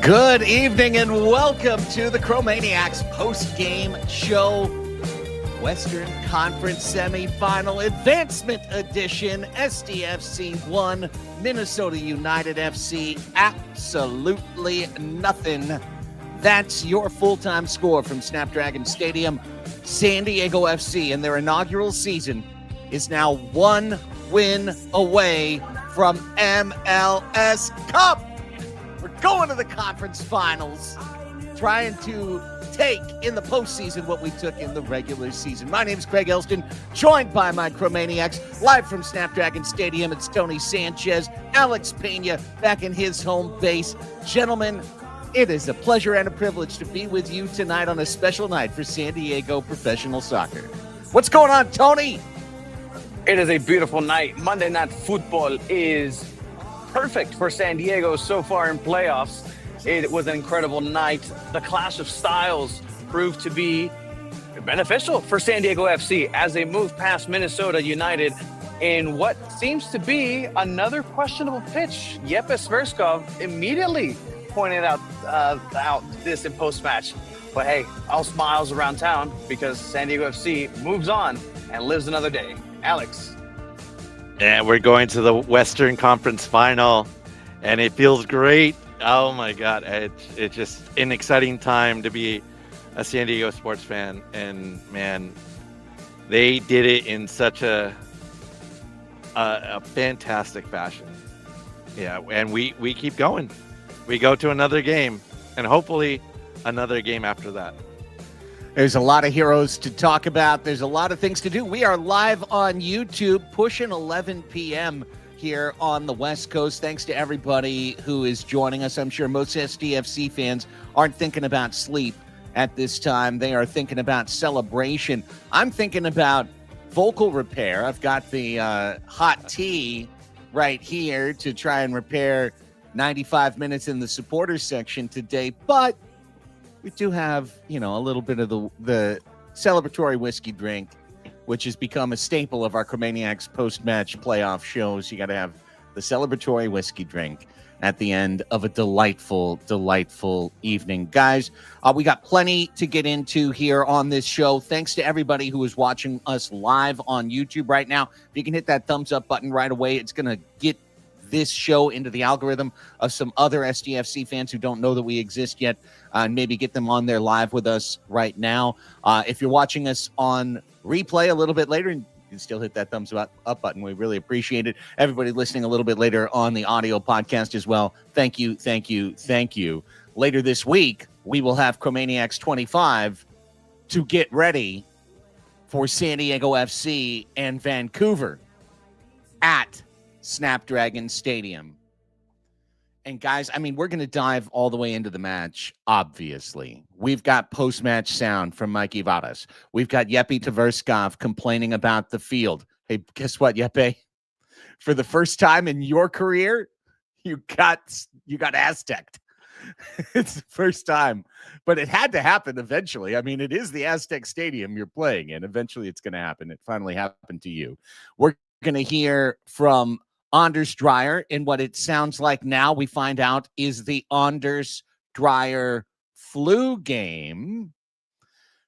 Good evening and welcome to the Chromaniacs Postgame Show. Western Conference Semifinal Advancement Edition. SDFC 1, Minnesota United FC absolutely nothing. That's your full-time score from Snapdragon Stadium. San Diego FC in their inaugural season is now one win away from MLS Cup. We're going to the conference finals, trying to take in the postseason what we took in the regular season. My name is Craig Elston, joined by my Chromaniacs, live from Snapdragon Stadium. It's Tony Sanchez, Alex Pena back in his home base. Gentlemen, it is a pleasure and a privilege to be with you tonight on a special night for San Diego professional soccer. What's going on, Tony? It is a beautiful night. Monday Night Football is perfect for San Diego so far in playoffs. It was an incredible night. The clash of styles proved to be beneficial for San Diego FC as they move past Minnesota United in what seems to be another questionable pitch. Yepes Verskov immediately pointed out this in post-match. But hey, all smiles around town because San Diego FC moves on and lives another day. Alex. And we're going to the Western Conference Final, and it feels great. Oh my God, it's just an exciting time to be a San Diego sports fan. And man, they did it in such a fantastic fashion. Yeah, and we keep going. We go to another game, and hopefully another game after that. There's a lot of heroes to talk about. There's a lot of things to do. We are live on YouTube, pushing 11 p.m. here on the West Coast. Thanks to everybody who is joining us. I'm sure most SDFC fans aren't thinking about sleep at this time. They are thinking about celebration. I'm thinking about vocal repair. I've got the hot tea right here to try and repair 95 minutes in the supporters section today, but we do have, a little bit of the celebratory whiskey drink, which has become a staple of our Chromaniacs post-match playoff shows. You got to have the celebratory whiskey drink at the end of a delightful, delightful evening. Guys, we got plenty to get into here on this show. Thanks to everybody who is watching us live on YouTube right now. If you can hit that thumbs up button right away, it's going to get this show into the algorithm of some other SDFC fans who don't know that we exist yet, and maybe get them on there live with us right now. If you're watching us on replay a little bit later, you can still hit that thumbs up button. We really appreciate it. Everybody listening a little bit later on the audio podcast as well, thank you, thank you, thank you. Later this week, we will have Chromaniacs 25 to get ready for San Diego FC and Vancouver at Snapdragon Stadium. And guys, we're going to dive all the way into the match, obviously. We've got post-match sound from Mikey Vadas. We've got Yepi Tverskov complaining about the field. Hey, guess what, Yepi? For the first time in your career, you got Aztec'd. It's the first time. But it had to happen eventually. It is the Aztec Stadium you're playing in. Eventually it's going to happen. It finally happened to you. We're going to hear from Anders Dreyer in what it sounds like now we find out is the Anders Dreyer flu game,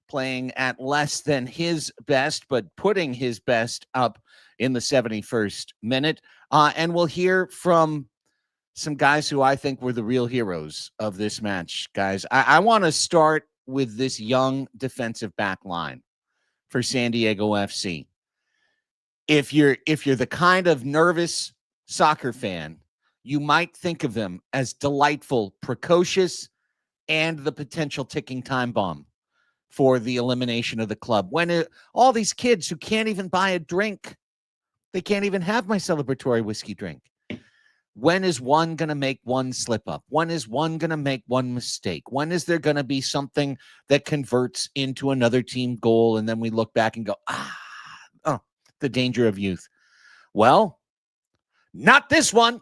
playing at less than his best, but putting his best up in the 71st minute. And we'll hear from some guys who I think were the real heroes of this match. Guys, I want to start with this young defensive back line for San Diego FC. If you're the kind of nervous soccer fan, you might think of them as delightful, precocious, and the potential ticking time bomb for the elimination of the club. When all these kids who can't even buy a drink, they can't even have my celebratory whiskey drink. When is one going to make one slip up? When is one going to make one mistake? When is there going to be something that converts into another team goal and then we look back and go, the danger of youth? Well, not this one.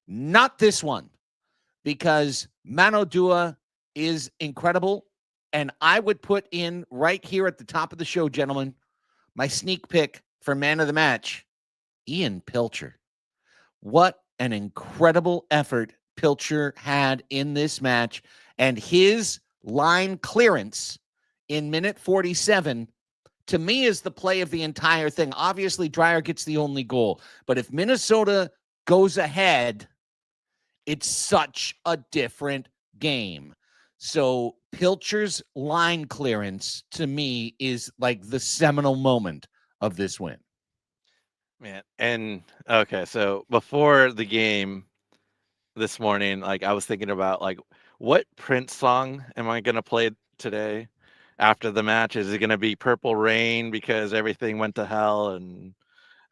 Not this one. Because Mano Dua is incredible. And I would put in right here at the top of the show, gentlemen, my sneak pick for man of the match, Ian Pilcher. What an incredible effort Pilcher had in this match, and his line clearance in minute 47 to me is the play of the entire thing. Obviously, Dreyer gets the only goal, but if Minnesota goes ahead, it's such a different game. So Pilcher's line clearance to me is like the seminal moment of this win. Man, and okay, so before the game this morning, like I was thinking about like what Prince song am I gonna play today after the match? Is it gonna be Purple Rain because everything went to hell and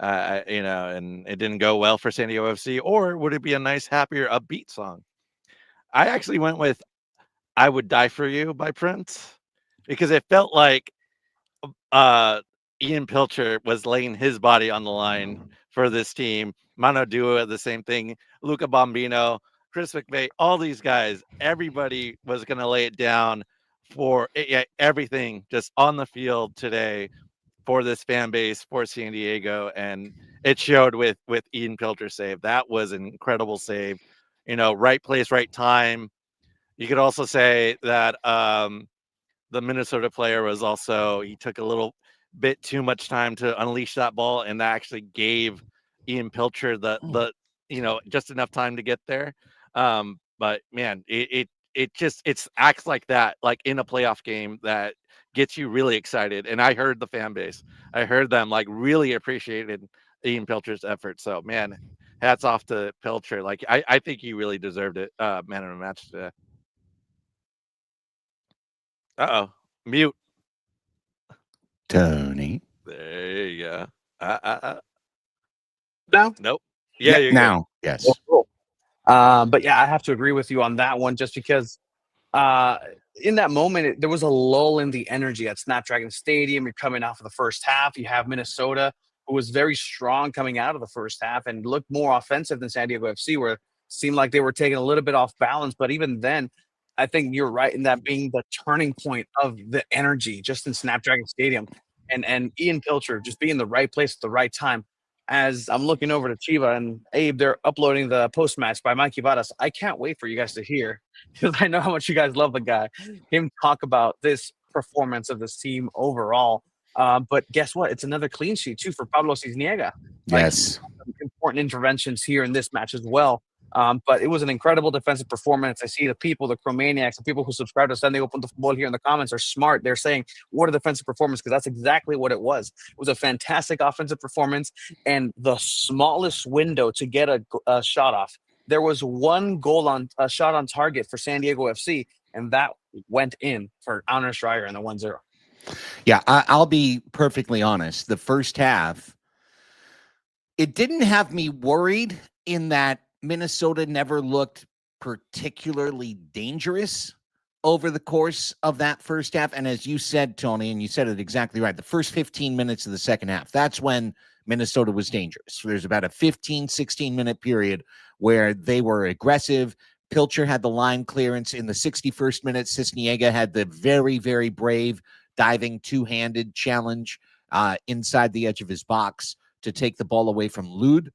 and it didn't go well for San Diego FC, or would it be a nice, happier, upbeat song? I actually went with "I Would Die for You" by Prince because it felt like Ian Pilcher was laying his body on the line for this team. Mano Dua, the same thing. Luca Bombino, Chris McVeigh, all these guys, everybody was going to lay it down for everything just on the field today for this fan base, for San Diego. And it showed with Ian Pilcher's save. That was an incredible save. Right place, right time. You could also say that the Minnesota player was also, he took a little bit too much time to unleash that ball, and that actually gave Ian Pilcher the just enough time to get there. But man, it's acts like that, like in a playoff game, that gets you really excited. And I heard the fan base, I heard them like really appreciated Ian Pilcher's effort. So man, hats off to Pilcher. Like I think he really deserved it, man of the match today. Uh-oh. Mute. Tony. There you go. No? Nope. Yeah, you're now. Yes. Oh, cool. But yeah, I have to agree with you on that one, just because in that moment, there was a lull in the energy at Snapdragon Stadium. You're coming off of the first half. You have Minnesota, who was very strong coming out of the first half and looked more offensive than San Diego FC, where it seemed like they were taking a little bit off balance. But even then, I think you're right in that being the turning point of the energy just in Snapdragon Stadium. And Ian Pilcher just being in the right place at the right time. As I'm looking over to Chiva and Abe, they're uploading the post-match by Mikey Vadas. I can't wait for you guys to hear, because I know how much you guys love the guy, him talk about this performance of this team overall. But guess what? It's another clean sheet, too, for Pablo Cisniega. Yes. Important interventions here in this match as well. But it was an incredible defensive performance. I see the people, the Chromaniacs, the people who subscribe to SanDiego.Futbol here in the comments are smart. They're saying, what a defensive performance, because that's exactly what it was. It was a fantastic offensive performance, and the smallest window to get a shot off. There was one goal on a shot on target for San Diego FC, and that went in for Anders Dreyer in the 1-0. Yeah, I'll be perfectly honest. The first half, it didn't have me worried in that Minnesota never looked particularly dangerous over the course of that first half. And as you said, Tony, and you said it exactly right, the first 15 minutes of the second half, that's when Minnesota was dangerous. So there's about a 15, 16-minute period where they were aggressive. Pilcher had the line clearance in the 61st minute. Cisniega had the very, very brave diving two-handed challenge inside the edge of his box to take the ball away from Lod.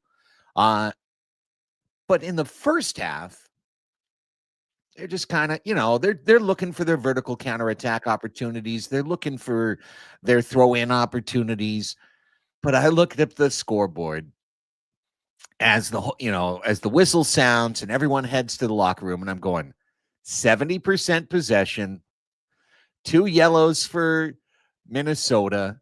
But in the first half, they're just kind of, they're looking for their vertical counterattack opportunities. They're looking for their throw-in opportunities. But I looked at the scoreboard as the whistle sounds and everyone heads to the locker room, and I'm going 70% possession, 2 yellows for Minnesota.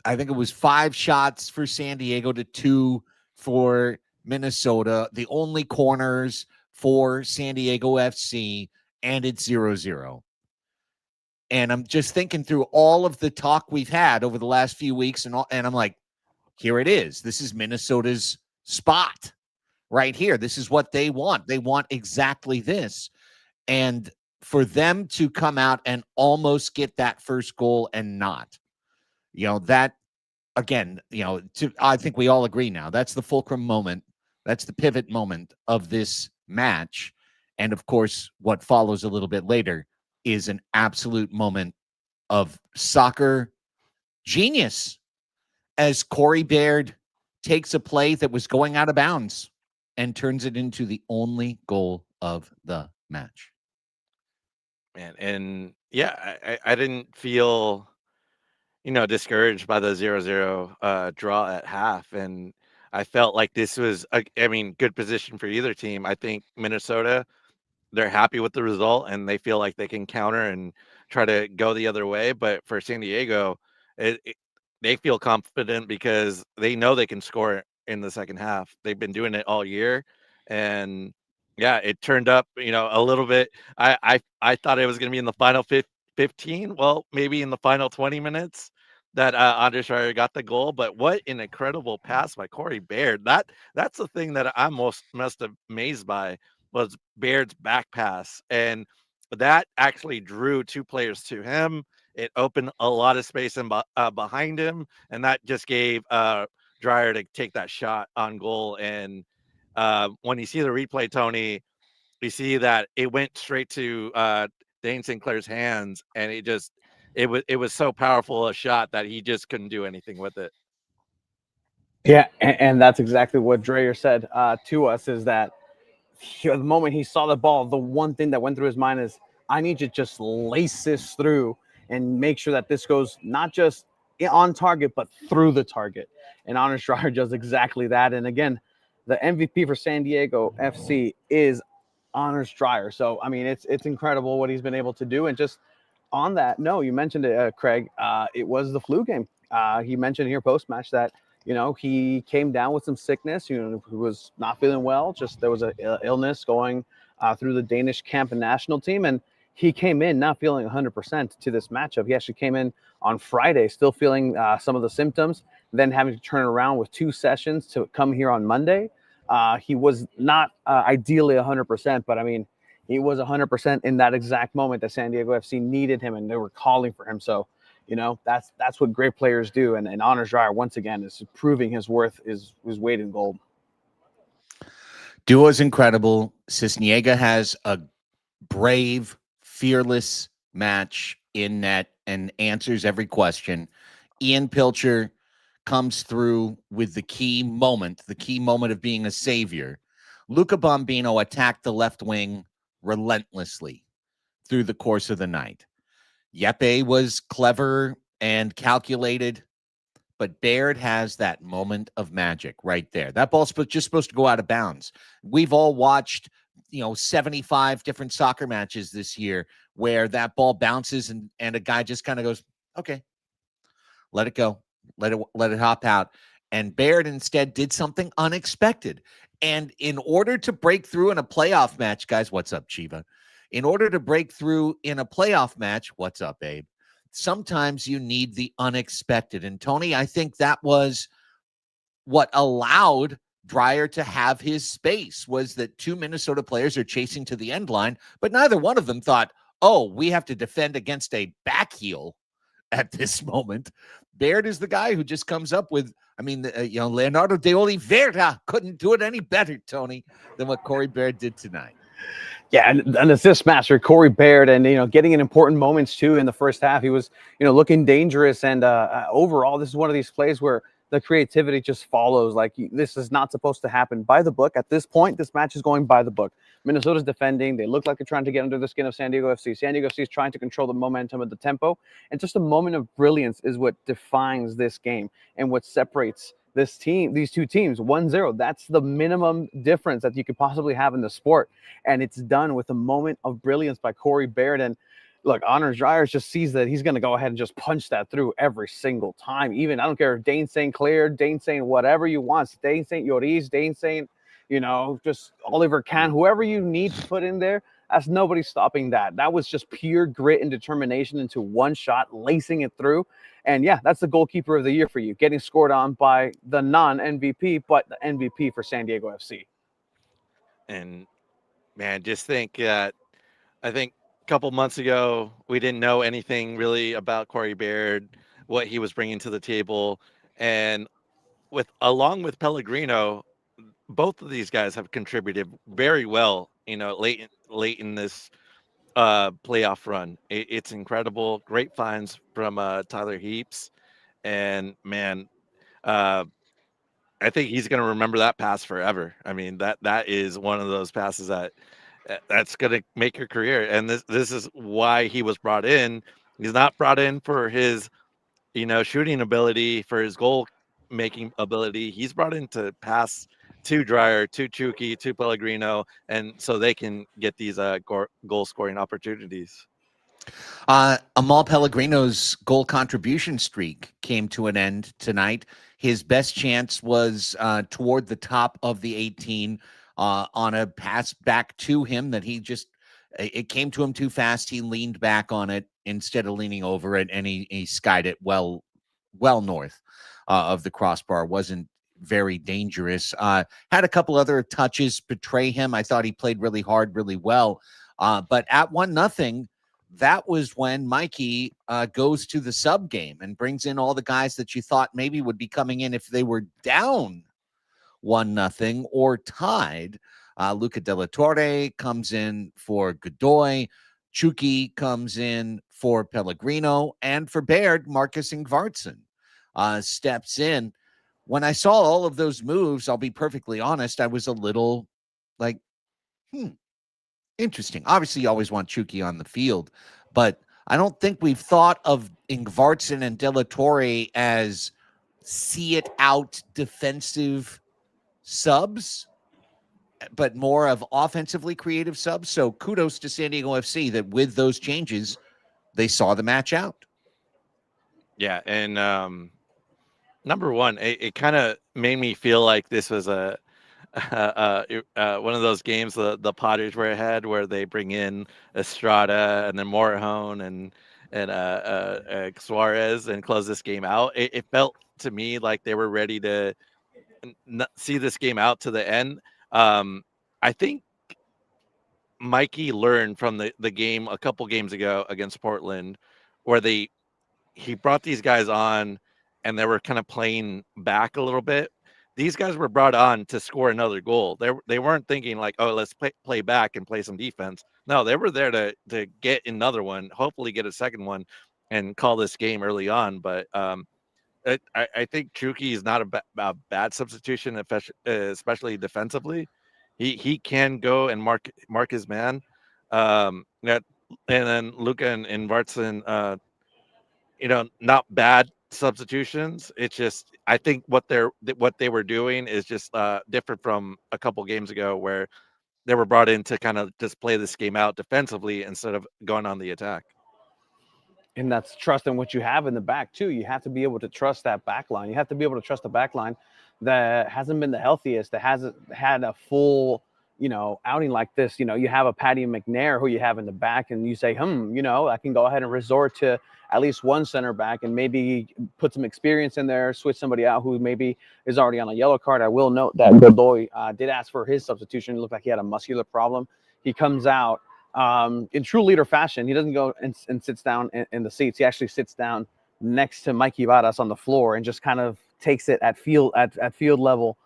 I think it was 5 shots for San Diego to 2 for Minnesota. The only corners for San Diego FC, and it's 0-0. And I'm just thinking through all of the talk we've had over the last few weeks, and I'm like, here it is. This is Minnesota's spot right here. This is what they want. They want exactly this. And for them to come out and almost get that first goal and not, that, again, I think we all agree now, that's the fulcrum moment. That's the pivot moment of this match. And of course, what follows a little bit later is an absolute moment of soccer genius as Corey Baird takes a play that was going out of bounds and turns it into the only goal of the match. Man, and yeah, I didn't feel, discouraged by the 0-0 draw at half, and I felt like this was, I mean, good position for either team. I think Minnesota, they're happy with the result and they feel like they can counter and try to go the other way. But for San Diego, they feel confident because they know they can score in the second half. They've been doing it all year, and yeah, it turned up, a little bit. I thought it was going to be in the final 15. Well, maybe in the final 20 minutes that Andre Schreier got the goal. But what an incredible pass by Corey Baird! That's the thing that I'm most amazed by was Baird's back pass, and that actually drew two players to him. It opened a lot of space behind him, and that just gave Dreyer to take that shot on goal. And when you see the replay, Tony, you see that it went straight to Dane Sinclair's hands, and it was so powerful a shot that he just couldn't do anything with it. Yeah, and that's exactly what Dreyer said to us, is that the moment he saw the ball, the one thing that went through his mind is, I need to just lace this through and make sure that this goes not just on target, but through the target. And Anders Dreyer does exactly that. And again, the MVP for San Diego FC is Anders Dreyer. So, I mean, it's incredible what he's been able to do. And just on that, no, you mentioned it, Craig, it was the flu game. He mentioned here post-match that, he came down with some sickness, he was not feeling well. Just there was an illness going through the Danish camp and national team. And he came in not feeling 100% to this matchup. He actually came in on Friday, still feeling some of the symptoms, then having to turn around with 2 sessions to come here on Monday. He was not ideally 100%, but I mean, he was 100% in that exact moment that San Diego FC needed him and they were calling for him. So, that's what great players do. And Anders Dreyer, once again, is proving his worth, his weight in gold. Duo's incredible. Cisniega has a brave, fearless match in net and answers every question. Ian Pilcher comes through with the key moment of being a savior. Luca Bombino attacked the left wing relentlessly through the course of the night. Yeppe was clever and calculated, but Baird has that moment of magic right there. That ball's just supposed to go out of bounds. We've all watched, 75 different soccer matches this year where that ball bounces and a guy just kind of goes, okay, let it go. Let it hop out. And Baird instead did something unexpected. And in order to break through in a playoff match, guys, what's up, Chiva? In order to break through in a playoff match, what's up, Abe? Sometimes you need the unexpected. And Tony, I think that was what allowed Dreyer to have his space, was that 2 Minnesota players are chasing to the end line, but neither one of them thought, oh, we have to defend against a back heel at this moment. Baird is the guy who just comes up with, Leonardo de Oliveira couldn't do it any better, Tony, than what Corey Baird did tonight. Yeah, and assist master Corey Baird, and getting in important moments too in the first half. He was looking dangerous, and overall, this is one of these plays where the creativity just follows. Like, this is not supposed to happen by the book. At this point, this match is going by the book. Minnesota's defending. They look like they're trying to get under the skin of San Diego FC. San Diego FC is trying to control the momentum of the tempo, and just a moment of brilliance is what defines this game and what separates these two teams 1-0. That's the minimum difference that you could possibly have in the sport. And it's done with a moment of brilliance by Corey Baird. And look, Anders Dreyer just sees that he's going to go ahead and just punch that through every single time. Even, I don't care if Dane St. Clair, Dane St. whatever you want, Dane St. Lloris, Dane St., just Oliver Kahn, whoever you need to put in there, that's nobody stopping that. That was just pure grit and determination into one shot, lacing it through. And yeah, that's the goalkeeper of the year for you, getting scored on by the non-MVP, but the MVP for San Diego FC. And man, just think that I think a couple months ago, we didn't know anything really about Corey Baird, what he was bringing to the table. And along with Pellegrino, both of these guys have contributed very well, late in this playoff run. It's incredible. Great finds from Tyler Heaps. And man, I think he's going to remember that pass forever. I mean, that is one of those passes that that's going to make your career. And this is why he was brought in. He's not brought in for his, shooting ability, for his goal making ability. He's brought in to pass to Dreyer, to Chucky, to Pellegrino, and so they can get these goal scoring opportunities. Amal Pellegrino's goal contribution streak came to an end tonight. His best chance was toward the top of the 18 on a pass back to him that it came to him too fast. He leaned back on it instead of leaning over it, and he skied it well north of the crossbar. Wasn't very dangerous. Had a couple other touches betray him. I thought he played really hard, really well. But at 1-0, that was when Mikey goes to the sub game and brings in all the guys that you thought maybe would be coming in if they were down 1-0 or tied. Luca De La Torre comes in for Godoy. Chucky comes in for Pellegrino. And for Baird, Marcus Ingvartsen steps in. When I saw all of those moves, I'll be perfectly honest, I was a little like, interesting. Obviously, you always want Chucky on the field, but I don't think we've thought of Ingvartsen and De La Torre as see-it-out defensive subs, but more of offensively creative subs. So kudos to San Diego FC that with those changes, they saw the match out. Yeah, and number one, it kind of made me feel like this was one of those games the Padres were ahead, where they bring in Estrada and then Morejón and Suarez and close this game out. It felt to me like they were ready to see this game out to the end. I think Mikey learned from the game a couple games ago against Portland, where he brought these guys on and they were kind of playing back a little bit. These guys were brought on to score another goal. They weren't thinking like, oh, let's play back and play some defense. No, they were there to get another one, hopefully get a second one, and call this game early on. But I think Chucky is not a bad substitution, especially defensively. He can go and mark his man. And then Luca and Vartson, not bad substitutions. It's just, I think what they were doing is just different from a couple games ago, where they were brought in to kind of just play this game out defensively instead of going on the attack. And that's trusting what you have in the back too. You have to be able to trust that back line. You have to be able to trust the back line that hasn't been the healthiest, that hasn't had a full, outing like this. You have a Patty McNair who you have in the back, and you say, I can go ahead and resort to at least one center back and maybe put some experience in there, switch somebody out who maybe is already on a yellow card. I will note that Godoy did ask for his substitution. It looked like he had a muscular problem. He comes out in true leader fashion. He doesn't go and sits down in the seats. He actually sits down next to Mikey Varas on the floor and just kind of takes it at field level,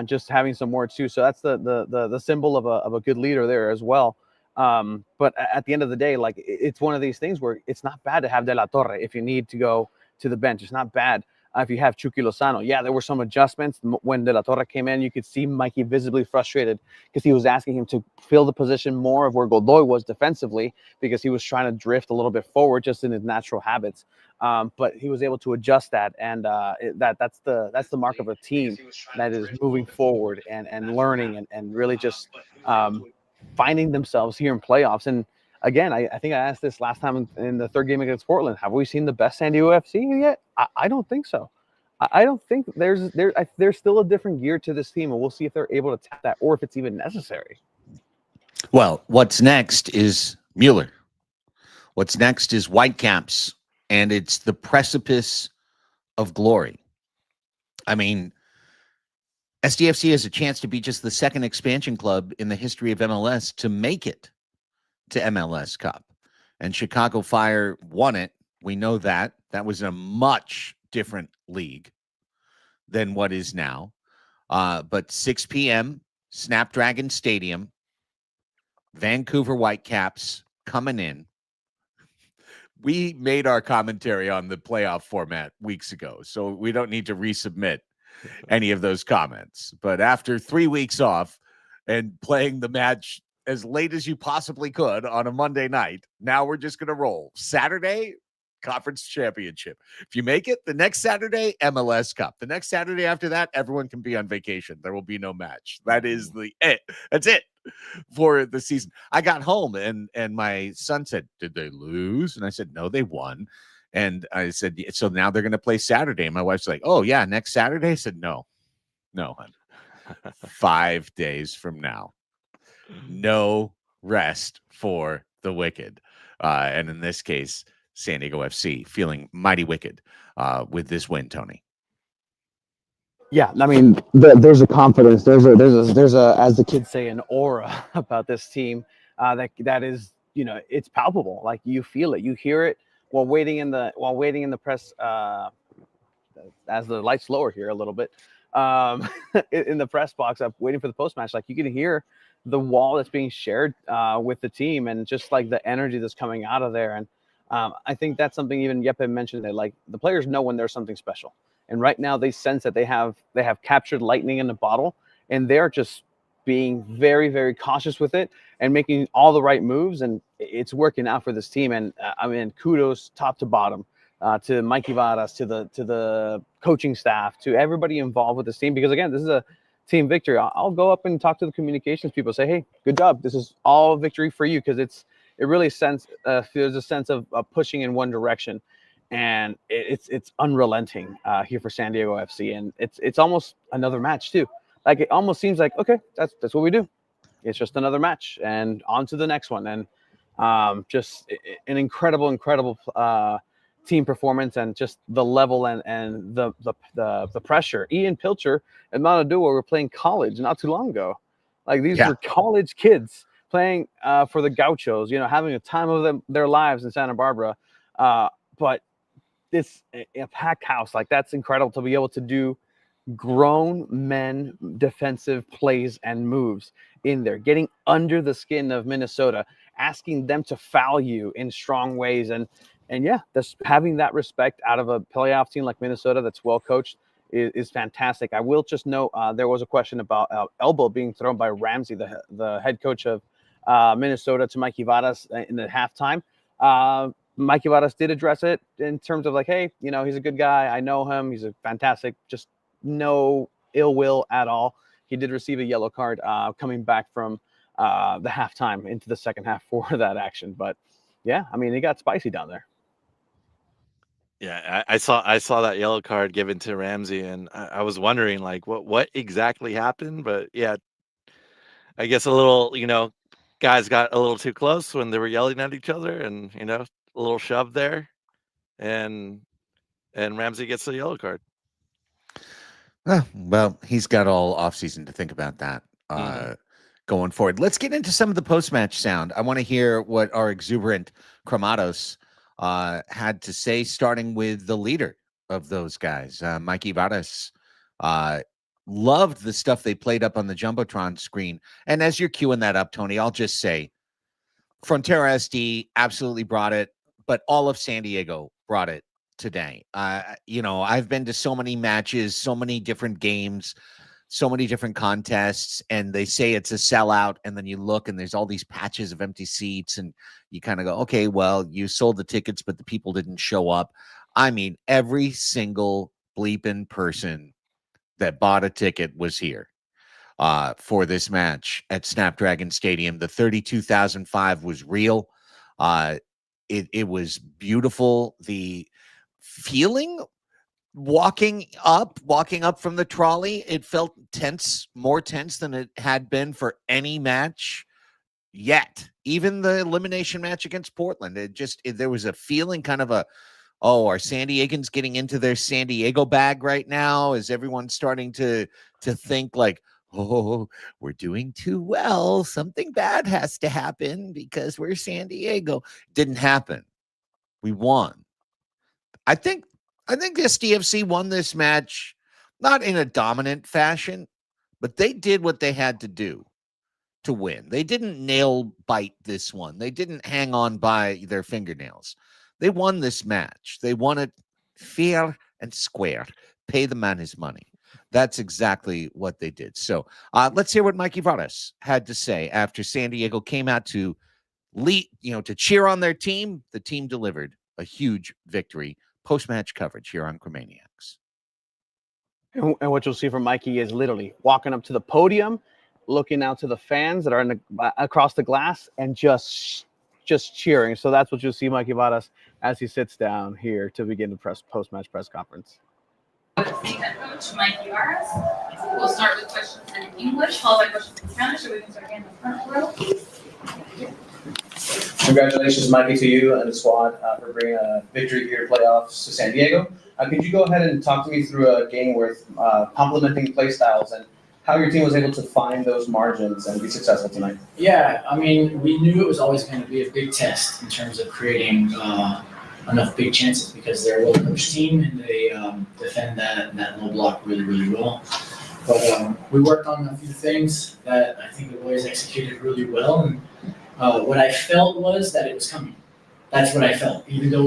just having some words too. So that's the symbol of a good leader there as well. But at the end of the day, like, it's one of these things where it's not bad to have De La Torre if you need to go to the bench. It's not bad if you have Chucky Lozano. Yeah, there were some adjustments. When De La Torre came in, you could see Mikey visibly frustrated because he was asking him to fill the position more of where Godoy was defensively, because he was trying to drift a little bit forward just in his natural habits. But he was able to adjust that, and that's the mark of a team that is moving forward and learning and really just finding themselves here in playoffs. And again, I think I asked this last time in the third game against Portland. Have we seen the best San Diego FC yet? I don't think so. I don't think there's still a different gear to this team, and we'll see if they're able to tap that or if it's even necessary. Well, what's next is Mueller. What's next is Whitecaps, and it's the precipice of glory. I mean, SDFC has a chance to be just the second expansion club in the history of MLS to make it to MLS Cup. And Chicago Fire won it. We know that. That was a much different league than what is now. But 6 p.m., Snapdragon Stadium, Vancouver Whitecaps coming in. We made our commentary on the playoff format weeks ago, so we don't need to resubmit any of those comments. But after 3 weeks off and playing the match as late as you possibly could on a Monday night. Now we're just going to roll. Saturday, Conference Championship. If you make it, the next Saturday, MLS Cup. The next Saturday after that, everyone can be on vacation. There will be no match. That is it. That's it for the season. I got home and my son said, "Did they lose?" And I said, "No, they won." And I said, "So now they're going to play Saturday." And my wife's like, "Oh yeah, next Saturday?" I said, "No, hon. 5 days from now. No rest for the wicked." And in this case, San Diego FC feeling mighty wicked with this win, Tony. Yeah, I mean, there's a confidence. There's a, as the kids say, an aura about this team that is, it's palpable. Like you feel it, you hear it while waiting in the press. As the lights lower here a little bit, in the press box, I'm waiting for the post match. Like you can hear the wall that's being shared with the team, and just like the energy that's coming out of there. And I think that's something even Yeppe mentioned, that like the players know when there's something special. And right now they sense that they have captured lightning in the bottle, and they're just being very, very cautious with it and making all the right moves. And it's working out for this team. And I mean, kudos top to bottom to Mikey Varas, to the coaching staff, to everybody involved with this team. Because again, this is a team victory. I'll go up and talk to the communications people, say, "Hey, good job. This is all victory for you." Because it really there's a sense of pushing in one direction. And it's unrelenting here for San Diego FC, and it's almost another match too. Like it almost seems like, okay, that's what we do. It's just another match, and on to the next one. And just an incredible team performance, and just the level and the pressure. Ian Pilcher and Monadua were playing college not too long ago. Like these were college kids playing for the Gauchos, having a time of their lives in Santa Barbara. But this a packed house, like that's incredible to be able to do grown men defensive plays and moves in there, getting under the skin of Minnesota, asking them to foul you in strong ways. And yeah, that's having that respect out of a playoff team like Minnesota that's well coached is fantastic. I will just note there was a question about elbow being thrown by Ramsey, the head coach of Minnesota, to Mikey Varas in the halftime. Mikey Varas did address it in terms of like, hey, he's a good guy. I know him. He's a fantastic, just no ill will at all. He did receive a yellow card coming back from the halftime into the second half for that action. But yeah, I mean, it got spicy down there. Yeah, I saw that yellow card given to Ramsey, and I was wondering like what exactly happened. But yeah, I guess a little, guys got a little too close when they were yelling at each other, and a little shove there, and Ramsey gets the yellow card. Well, he's got all offseason to think about that going forward. Let's get into some of the post-match sound. I want to hear what our exuberant Chromatos had to say, starting with the leader of those guys, Mikey Varas. Loved the stuff they played up on the Jumbotron screen. And as you're queuing that up, Tony, I'll just say Frontera SD absolutely brought it, but all of San Diego brought it today. I've been to so many matches, so many different games, so many different contests, and they say it's a sellout, and then you look and there's all these patches of empty seats, and you kind of go, okay, well, you sold the tickets, but the people didn't show up. I mean, every single bleeping person that bought a ticket was here for this match at Snapdragon Stadium. The 32,005 was real. It was beautiful. The feeling walking up from the trolley, it felt tense, more tense than it had been for any match yet. Even the elimination match against Portland, there was a feeling kind of are San Diegans getting into their San Diego bag right now? Is everyone starting to think like, oh, we're doing too well, something bad has to happen because we're San Diego? Didn't happen. We won. I think SDFC won this match, not in a dominant fashion, but they did what they had to do to win. They didn't nail bite this one. They didn't hang on by their fingernails. They won this match. They won it fair and square. Pay the man his money. That's exactly what they did. So let's hear what Mikey Varas had to say after San Diego came out to lead, to cheer on their team. The team delivered a huge victory. Post-match coverage here on Chromaniacs. And what you'll see from Mikey is literally walking up to the podium, looking out to the fans that are across the glass, and just cheering. So that's what you'll see Mikey Varas as he sits down here to begin the post-match press conference. Head coach Mikey Varas. We'll start with questions in English, followed by questions in Spanish, so we can start again in the front row. Congratulations, Mikey, to you and the squad for bringing a victory here playoffs to San Diego. Could you go ahead and talk to me through a game with complementing play styles and how your team was able to find those margins and be successful tonight? Yeah, I mean, we knew it was always going to be a big test in terms of creating enough big chances because they're a well-coached team and they defend that low block really, really well. But we worked on a few things that I think the boys executed really well. And what I felt was that it was coming. That's what I felt. Even though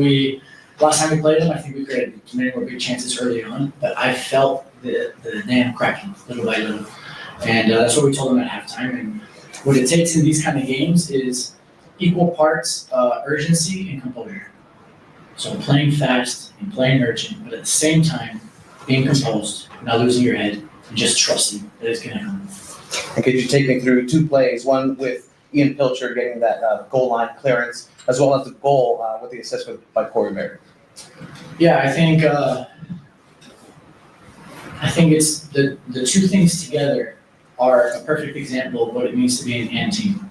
last time we played them, I think we created many more big chances early on. But I felt the dam cracking little by little. And that's what we told them at halftime. And what it takes in these kind of games is equal parts urgency and composure. So playing fast and playing urgent, but at the same time, being composed, not losing your head, and just trusting that it's going to come. And could you take me through two plays, one with Ian Pilcher getting that goal line clearance, as well as the goal with the assist by Corey Merritt? Yeah, I think it's the two things together are a perfect example of what it means to be an AND team.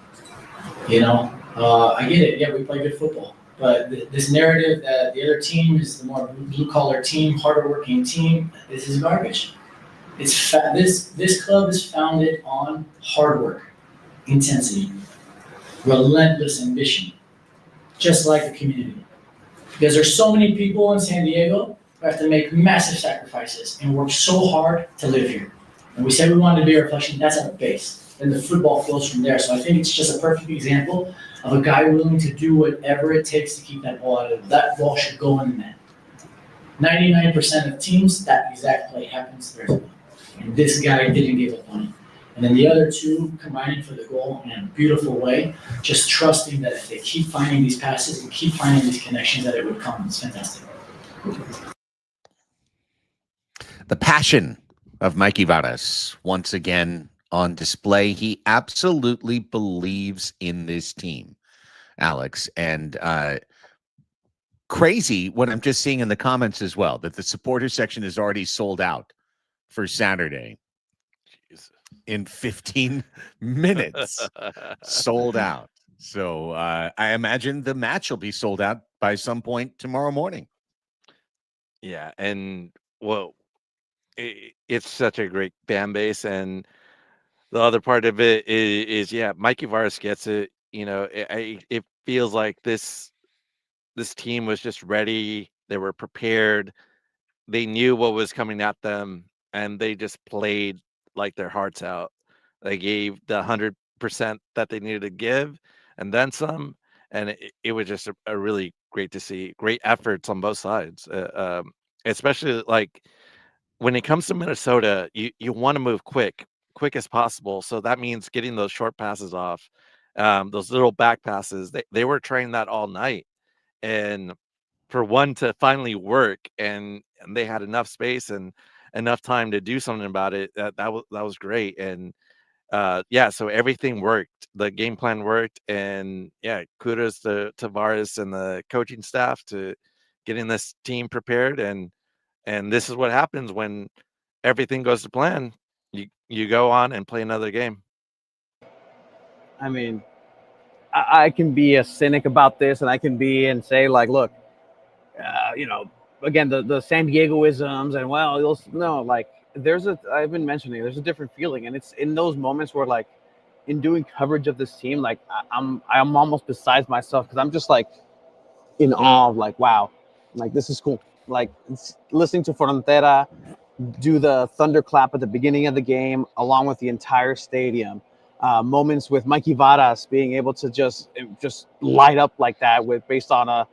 I get it. Yeah, we play good football. But this narrative that the other team is the more blue-collar team, harder-working team, this is garbage. This club is founded on hard work, intensity, relentless ambition, just like the community. Because there's so many people in San Diego who have to make massive sacrifices and work so hard to live here. And we said we wanted to be a reflection, that's at the base. Then the football flows from there. So I think it's just a perfect example of a guy willing to do whatever it takes to keep that ball out of that ball should go in the net. 99% of teams, that exact play happens there. And this guy didn't give up on it. And then the other two combining for the goal in a beautiful way, just trusting that if they keep finding these passes and keep finding these connections, that it would come. It's fantastic. The passion of Mikey Varas once again on display. He absolutely believes in this team, Alex. And crazy what I'm just seeing in the comments as well, that the supporter section is already sold out for Saturday. Jesus. In 15 minutes. Sold out. So I imagine the match will be sold out by some point tomorrow morning. Yeah, and well, it's such a great fan base, and the other part of it is yeah, Mikey Varas gets it. It feels like this team was just ready. They were prepared. They knew what was coming at them, and they just played like their hearts out. They gave the 100% that they needed to give, and then some. And it was just a really great to see. Great efforts on both sides, especially like when it comes to Minnesota. You want to move quick as possible. So that means getting those short passes off, those little back passes. They were trying that all night, and for one to finally work, and they had enough space and enough time to do something about it. That was great. And yeah, so everything worked. The game plan worked, and yeah, kudos to Varas and the coaching staff to getting this team prepared. And this is what happens when everything goes to plan. You go on and play another game. I mean, I can be a cynic about this, and I can be and say, like, look, again, the San Diegoisms, and well, no, like, I've been mentioning, there's a different feeling, and it's in those moments where, like, in doing coverage of this team, like, I'm almost besides myself, because I'm just, like, in awe of, like, wow, like, this is cool. Like, listening to Frontera do the thunderclap at the beginning of the game, along with the entire stadium. Moments with Mikey Varas being able to just light up like that based on a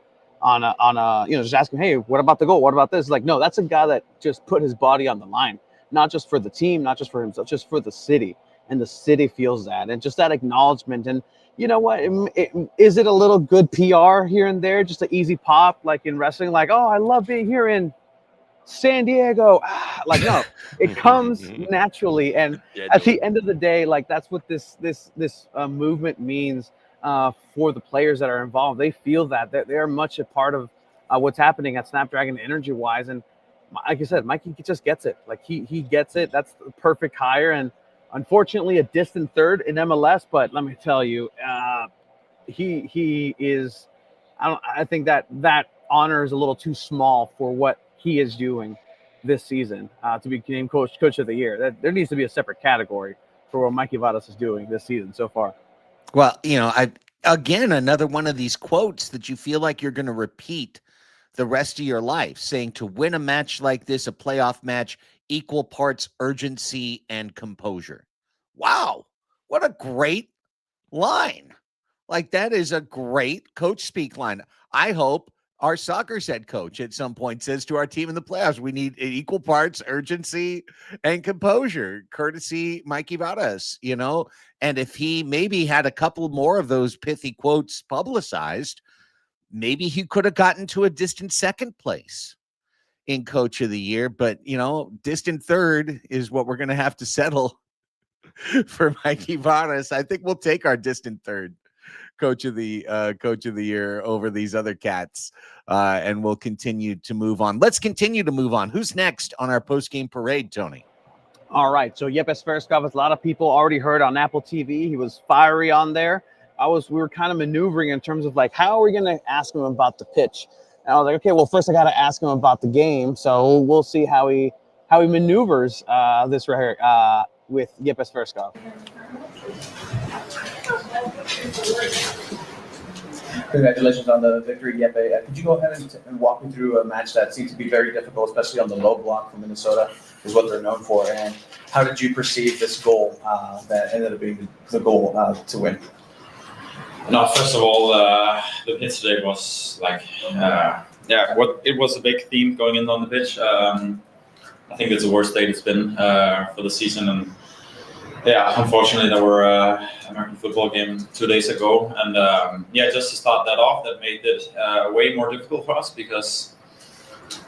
just asking, hey, what about the goal? What about this? Like, no, that's a guy that just put his body on the line. not just for the team, not just for himself, just for the city. And the city feels that, and just that acknowledgement. And you know what? Is it a little good PR here and there, just an easy pop, like in wrestling, like, oh, I love being here in San Diego. Like, no, it comes naturally. And at the end of the day, like, that's what this movement means for the players that are involved. They feel that they're much a part of what's happening at Snapdragon energy-wise. And like I said, Mikey just gets it. Like, he gets it. That's the perfect hire. And unfortunately, a distant third in MLS. But let me tell you, he is. I think that honor is a little too small for what he is doing this season to be named coach of the year. There needs to be a separate category for what Mikey Vadas is doing this season so far. Well, again, another one of these quotes that you feel like you're going to repeat the rest of your life, saying to win a match like this, a playoff match, equal parts urgency and composure. Wow. What a great line. Like, that is a great coach speak line. I hope our soccer head coach at some point says to our team in the playoffs, we need equal parts urgency and composure, courtesy Mikey Vadas, and if he maybe had a couple more of those pithy quotes publicized, maybe he could have gotten to a distant second place in coach of the year. But, distant third is what we're going to have to settle for Mikey Vadas. I think we'll take our distant third coach of the year over these other cats, and we'll continue to move on. Let's continue to move on. Who's next on our post-game parade, Tony? All right, so Yepes Verskov, as a lot of people already heard on Apple TV, he was fiery on there. We were kind of maneuvering in terms of like, how are we going to ask him about the pitch? And I was like, okay, well, first I got to ask him about the game. So we'll see how he maneuvers this right here with Yepes Verskov. Congratulations on the victory, Yepe. Could you go ahead and walk me through a match that seemed to be very difficult, especially on the low block from Minnesota, is what they're known for, and how did you perceive this goal that ended up being the goal to win? No, first of all, the pitch today was like, it was a big theme going in on the pitch. I think it's the worst day it's been for the season, and unfortunately there were American football game 2 days ago, and just to start that off, that made it way more difficult for us because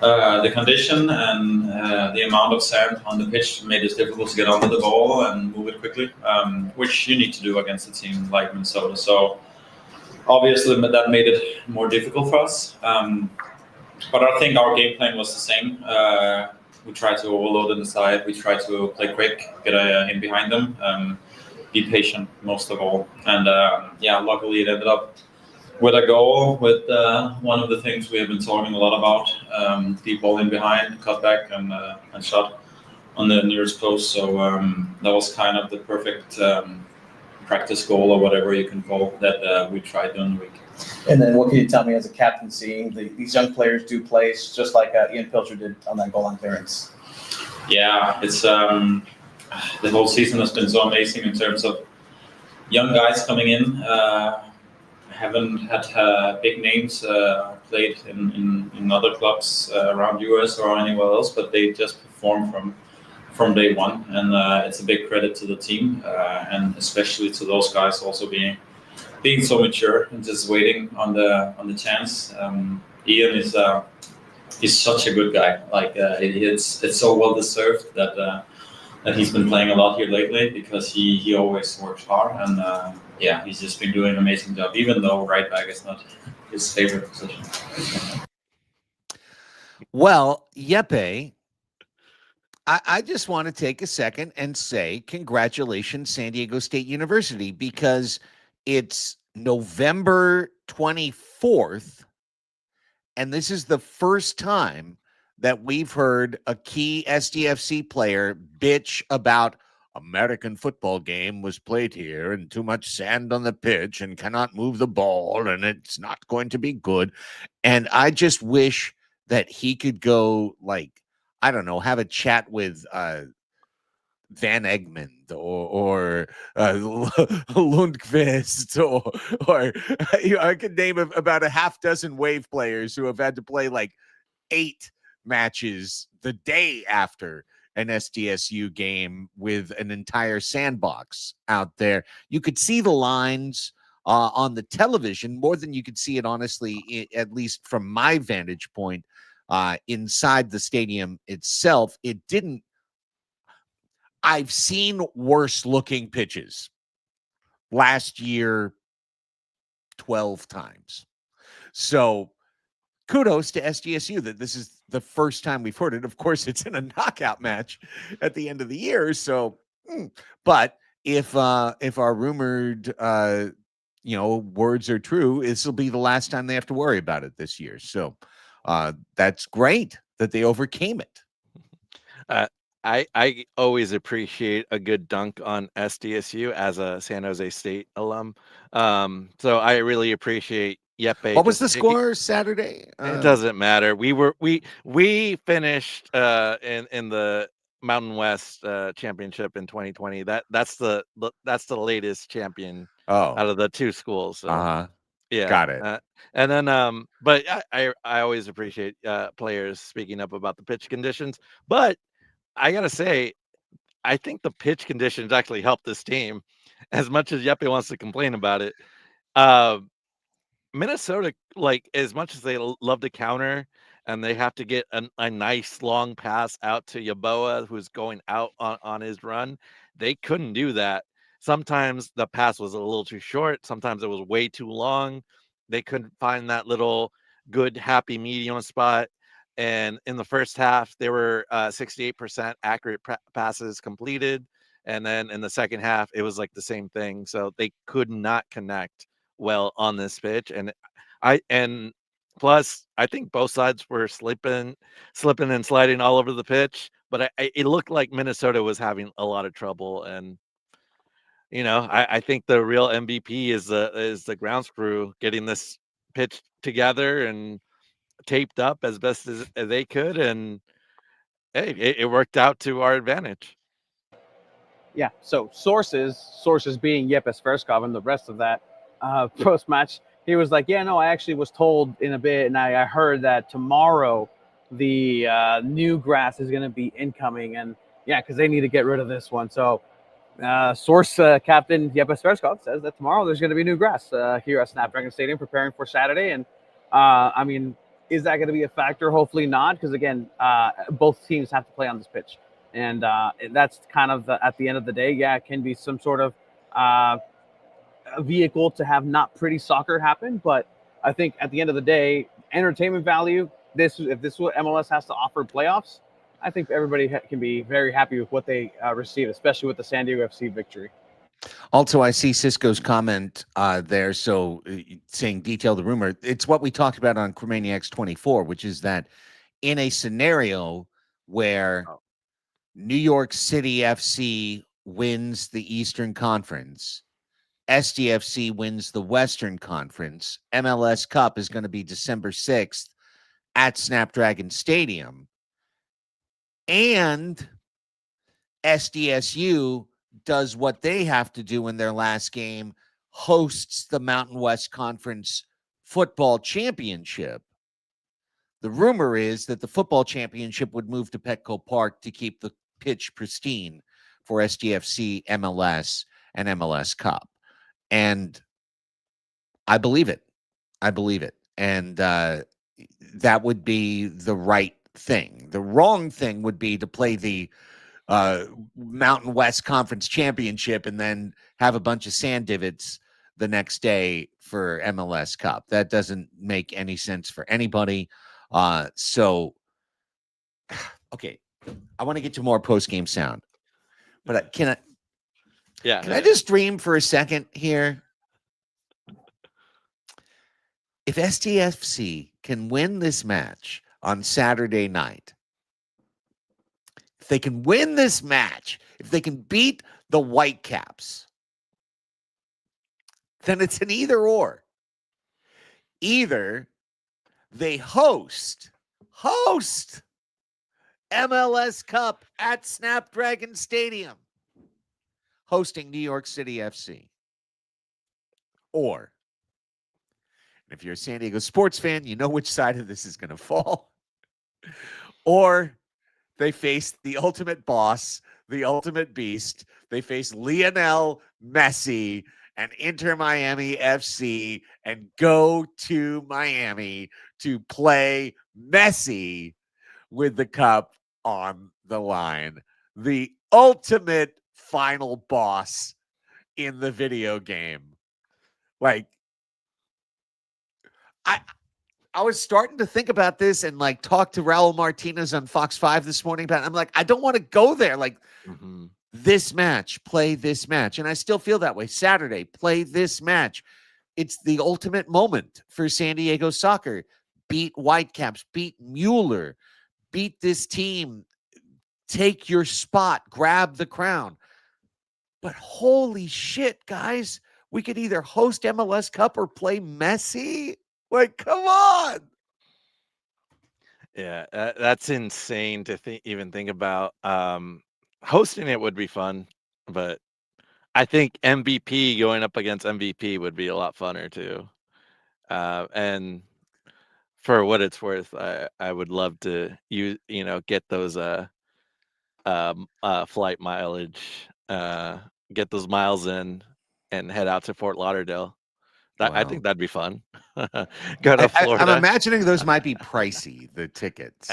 the condition and the amount of sand on the pitch made it difficult to get onto the ball and move it quickly, which you need to do against a team like Minnesota. So obviously that made it more difficult for us, but I think our game plan was the same. We try to overload on the side. We try to play quick, get in behind them, be patient most of all. And luckily it ended up with a goal with one of the things we have been talking a lot about, deep ball in behind, cut back and shot on the nearest post. So that was kind of the perfect practice goal or whatever you can call that we tried during the week. And then what can you tell me as a captain seeing these young players do plays just like Ian Pilcher did on that goal line clearance? Yeah, it's the whole season has been so amazing in terms of young guys coming in. Haven't had big names played in other clubs around US or anywhere else, but they just perform from day one, and it's a big credit to the team and especially to those guys also being so mature and just waiting on the chance. Ian is such a good guy. Like it's so well deserved that he's been playing a lot here lately because he always works hard, and he's just been doing an amazing job, even though right back is not his favorite position. Well, Yepe, I just want to take a second and say congratulations, San Diego State University, because it's November 24th, and this is the first time that we've heard a key SDFC player bitch about American football game was played here and too much sand on the pitch and cannot move the ball and it's not going to be good. And I just wish that he could go, like, I don't know, have a chat with Van Egmond or Lundqvist or I could name about a half dozen Wave players who have had to play like 8 matches the day after an SDSU game with an entire sandbox out there. You could see the lines on the television more than you could see it, honestly, at least from my vantage point, inside the stadium itself. It didn't. I've seen worse looking pitches last year 12 times. So kudos to SDSU that this is the first time we've heard it. Of course, it's in a knockout match at the end of the year. So, but if our rumored words are true, this will be the last time they have to worry about it this year. So that's great that they overcame it. I always appreciate a good dunk on SDSU as a San Jose State alum. So I really appreciate Yeppe. What was the score Saturday? It doesn't matter. We finished in the Mountain West championship in 2020. That's the latest champion out of the two schools. So. Yeah, got it. And then, but I always appreciate players speaking up about the pitch conditions. But I gotta say, I think the pitch conditions actually helped this team, as much as Yeppe wants to complain about it. Minnesota, like, as much as they love to counter and they have to get a nice long pass out to Yeboah, who's going out on his run, they couldn't do that. Sometimes the pass was a little too short. Sometimes it was way too long. They couldn't find that little good, happy medium spot. And in the first half, they were 68% accurate passes completed. And then in the second half, it was like the same thing. So they could not connect well on this pitch. And plus, I think both sides were slipping and sliding all over the pitch. But it looked like Minnesota was having a lot of trouble. And I think the real MVP is the grounds crew getting this pitch together and taped up as best as they could, and hey, it worked out to our advantage. Yeah. So sources being Yepes Verskov and the rest of that post match, he was like, yeah, no, I actually was told in a bit, and I heard that tomorrow the new grass is going to be incoming, and yeah, because they need to get rid of this one. So source captain Yepes Verskov says that tomorrow there's going to be new grass here at Snapdragon Stadium, preparing for Saturday. And I mean, is that going to be a factor? Hopefully not, because again, both teams have to play on this pitch, and that's kind of at the end of the day, yeah, it can be some sort of a vehicle to have not pretty soccer happen. But I think at the end of the day, entertainment value. If this is what MLS has to offer playoffs, I think everybody can be very happy with what they received, especially with the San Diego FC victory. Also, I see Cisco's comment there. So saying detail the rumor. It's what we talked about on Chromaniacs 24, which is that in a scenario where New York City FC wins the Eastern Conference, SDFC wins the Western Conference, MLS Cup is going to be December 6th at Snapdragon Stadium, and SDSU does what they have to do in their last game, hosts the Mountain West Conference Football Championship. The rumor is that the football championship would move to Petco Park to keep the pitch pristine for SDFC, MLS, and MLS Cup. And I believe it. And that would be the right thing. The wrong thing would be to play the Mountain West Conference Championship and then have a bunch of sand divots the next day for MLS Cup. That doesn't make any sense for anybody. So, okay, I want to get to more post-game sound, but can I just dream for a second here? If SDFC can win this match on Saturday night, if they can win this match, if they can beat the Whitecaps, then it's an either or. Either they host MLS Cup at Snapdragon Stadium, hosting New York City FC. Or, if you're a San Diego sports fan, you know which side of this is going to fall. Or They face the ultimate boss, the ultimate beast. They face Lionel Messi and Inter Miami FC and go to Miami to play Messi with the cup on the line. The ultimate final boss in the video game. Like, I was starting to think about this and like talk to Raul Martinez on Fox 5 this morning about it. I'm like, I don't want to go there. Like, this match, play this match. And I still feel that way. Saturday, play this match. It's the ultimate moment for San Diego soccer. Beat Whitecaps, beat Mueller, beat this team, take your spot, grab the crown. But holy shit, guys, we could either host MLS Cup or play Messi. Like, come on. Yeah, that's insane to even think about. Hosting it would be fun, but I think MVP going up against MVP would be a lot funner too. And for what it's worth, I would love to get those flight mileage, get those miles in, and head out to Fort Lauderdale. I think that'd be fun. Go to Florida. I'm imagining those might be pricey, the tickets.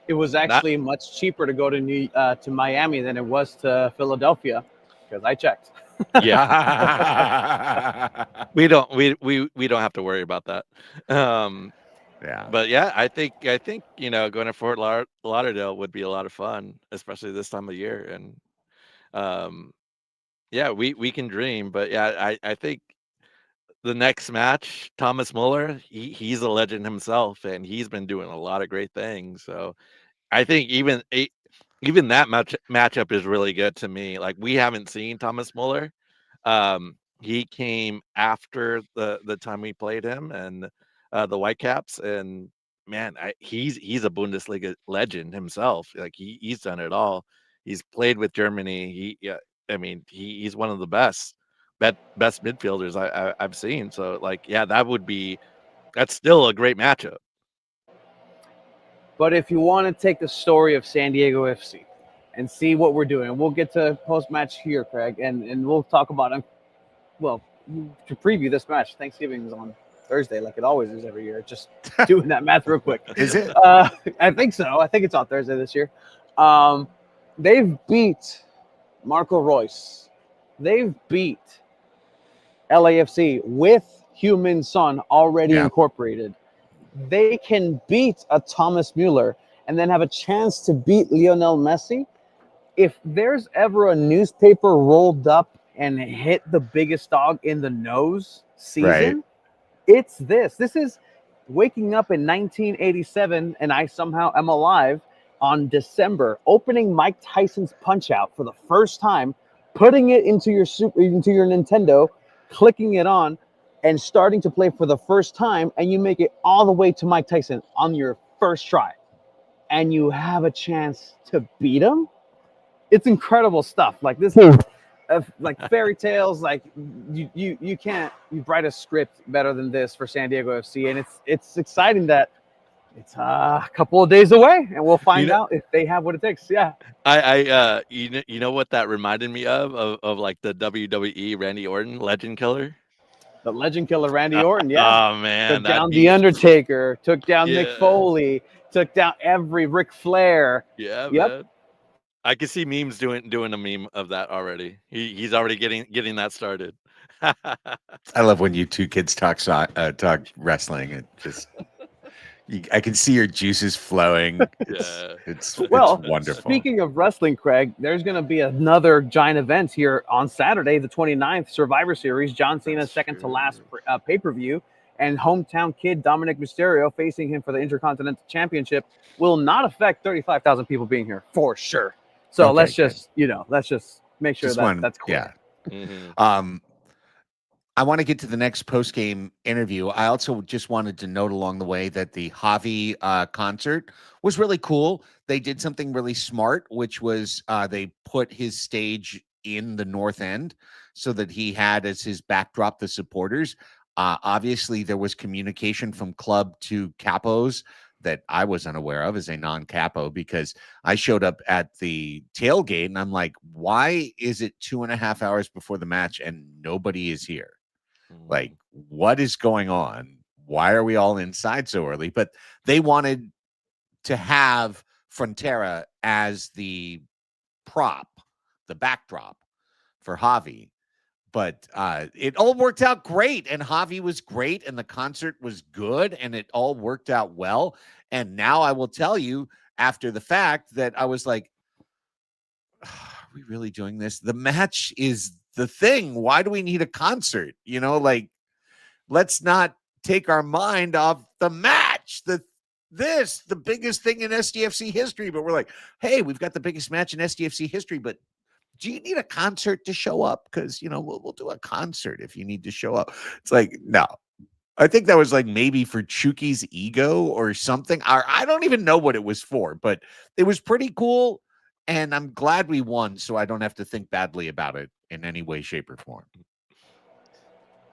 It was actually much cheaper to go to Miami than it was to Philadelphia, because I checked. Yeah. we don't have to worry about that. Yeah. But yeah, I think going to Fort Lauderdale would be a lot of fun, especially this time of year. And yeah, we can dream. But yeah, I think the next match, Thomas Muller, he's a legend himself, and he's been doing a lot of great things. So I think even that matchup is really good to me. Like, we haven't seen Thomas Muller. He came after the time we played him and the Whitecaps, and man, he's a Bundesliga legend himself. Like, he's done it all. He's played with Germany. He's one of the best midfielders I've seen. So, like, yeah, that's still a great matchup. But if you want to take the story of San Diego FC and see what we're doing, we'll get to post-match here, Craig, and we'll talk about it. Well, to preview this match, Thanksgiving is on Thursday, like it always is every year. Just doing that math real quick. Is it? I think so. I think it's on Thursday this year. They've beat Marco Reus. They've beat LAFC with Heung-min Son already incorporated. They can beat a Thomas Mueller and then have a chance to beat Lionel Messi. If there's ever a newspaper rolled up and hit the biggest dog in the nose season, it's this. This is waking up in 1987, and I somehow am alive on December, opening Mike Tyson's Punch-Out for the first time, putting it into your Nintendo, clicking it on, and starting to play for the first time, and you make it all the way to Mike Tyson on your first try, and you have a chance to beat him. It's incredible stuff. Like, this is like fairy tales. Like, you can't write a script better than this for San Diego FC, and it's exciting that it's a couple of days away, and we'll find out if they have what it takes. Yeah. You know what that reminded me of like the WWE Randy Orton Legend Killer. The Legend Killer Randy Orton, yeah. Oh man, took down The Undertaker, took down Mick Foley, took down every Ric Flair. Yeah, man. I can see memes doing a meme of that already. He's already getting that started. I love when you two kids talk wrestling. It just I can see your juices flowing. It's wonderful. Speaking of wrestling, Craig, there's going to be another giant event here on Saturday, the 29th, Survivor Series. John Cena's second to last pay-per-view, and hometown kid Dominic Mysterio facing him for the Intercontinental Championship will not affect 35,000 people being here for sure. So let's just make sure that's clear. Yeah. Mm-hmm. I want to get to the next post-game interview. I also just wanted to note along the way that the Javi concert was really cool. They did something really smart, which was they put his stage in the north end so that he had as his backdrop the supporters. Obviously, there was communication from club to capos that I was unaware of as a non-capo, because I showed up at the tailgate and I'm like, why is it 2.5 hours before the match and nobody is here? Like, what is going on? Why are we all inside so early? But they wanted to have Frontera as the prop, the backdrop for Javi. But it all worked out great, and Javi was great, and the concert was good, and it all worked out well. And now I will tell you, after the fact, that I was like, are we really doing this? The match is the thing. Why do we need a concert? Like, let's not take our mind off the match. The biggest thing in SDFC history. But we're like, hey, we've got the biggest match in SDFC history, but do you need a concert to show up? Because, we'll do a concert if you need to show up. It's like, no. I think that was like maybe for Chuki's ego or something. I don't even know what it was for, but it was pretty cool. And I'm glad we won, so I don't have to think badly about it in any way, shape, or form.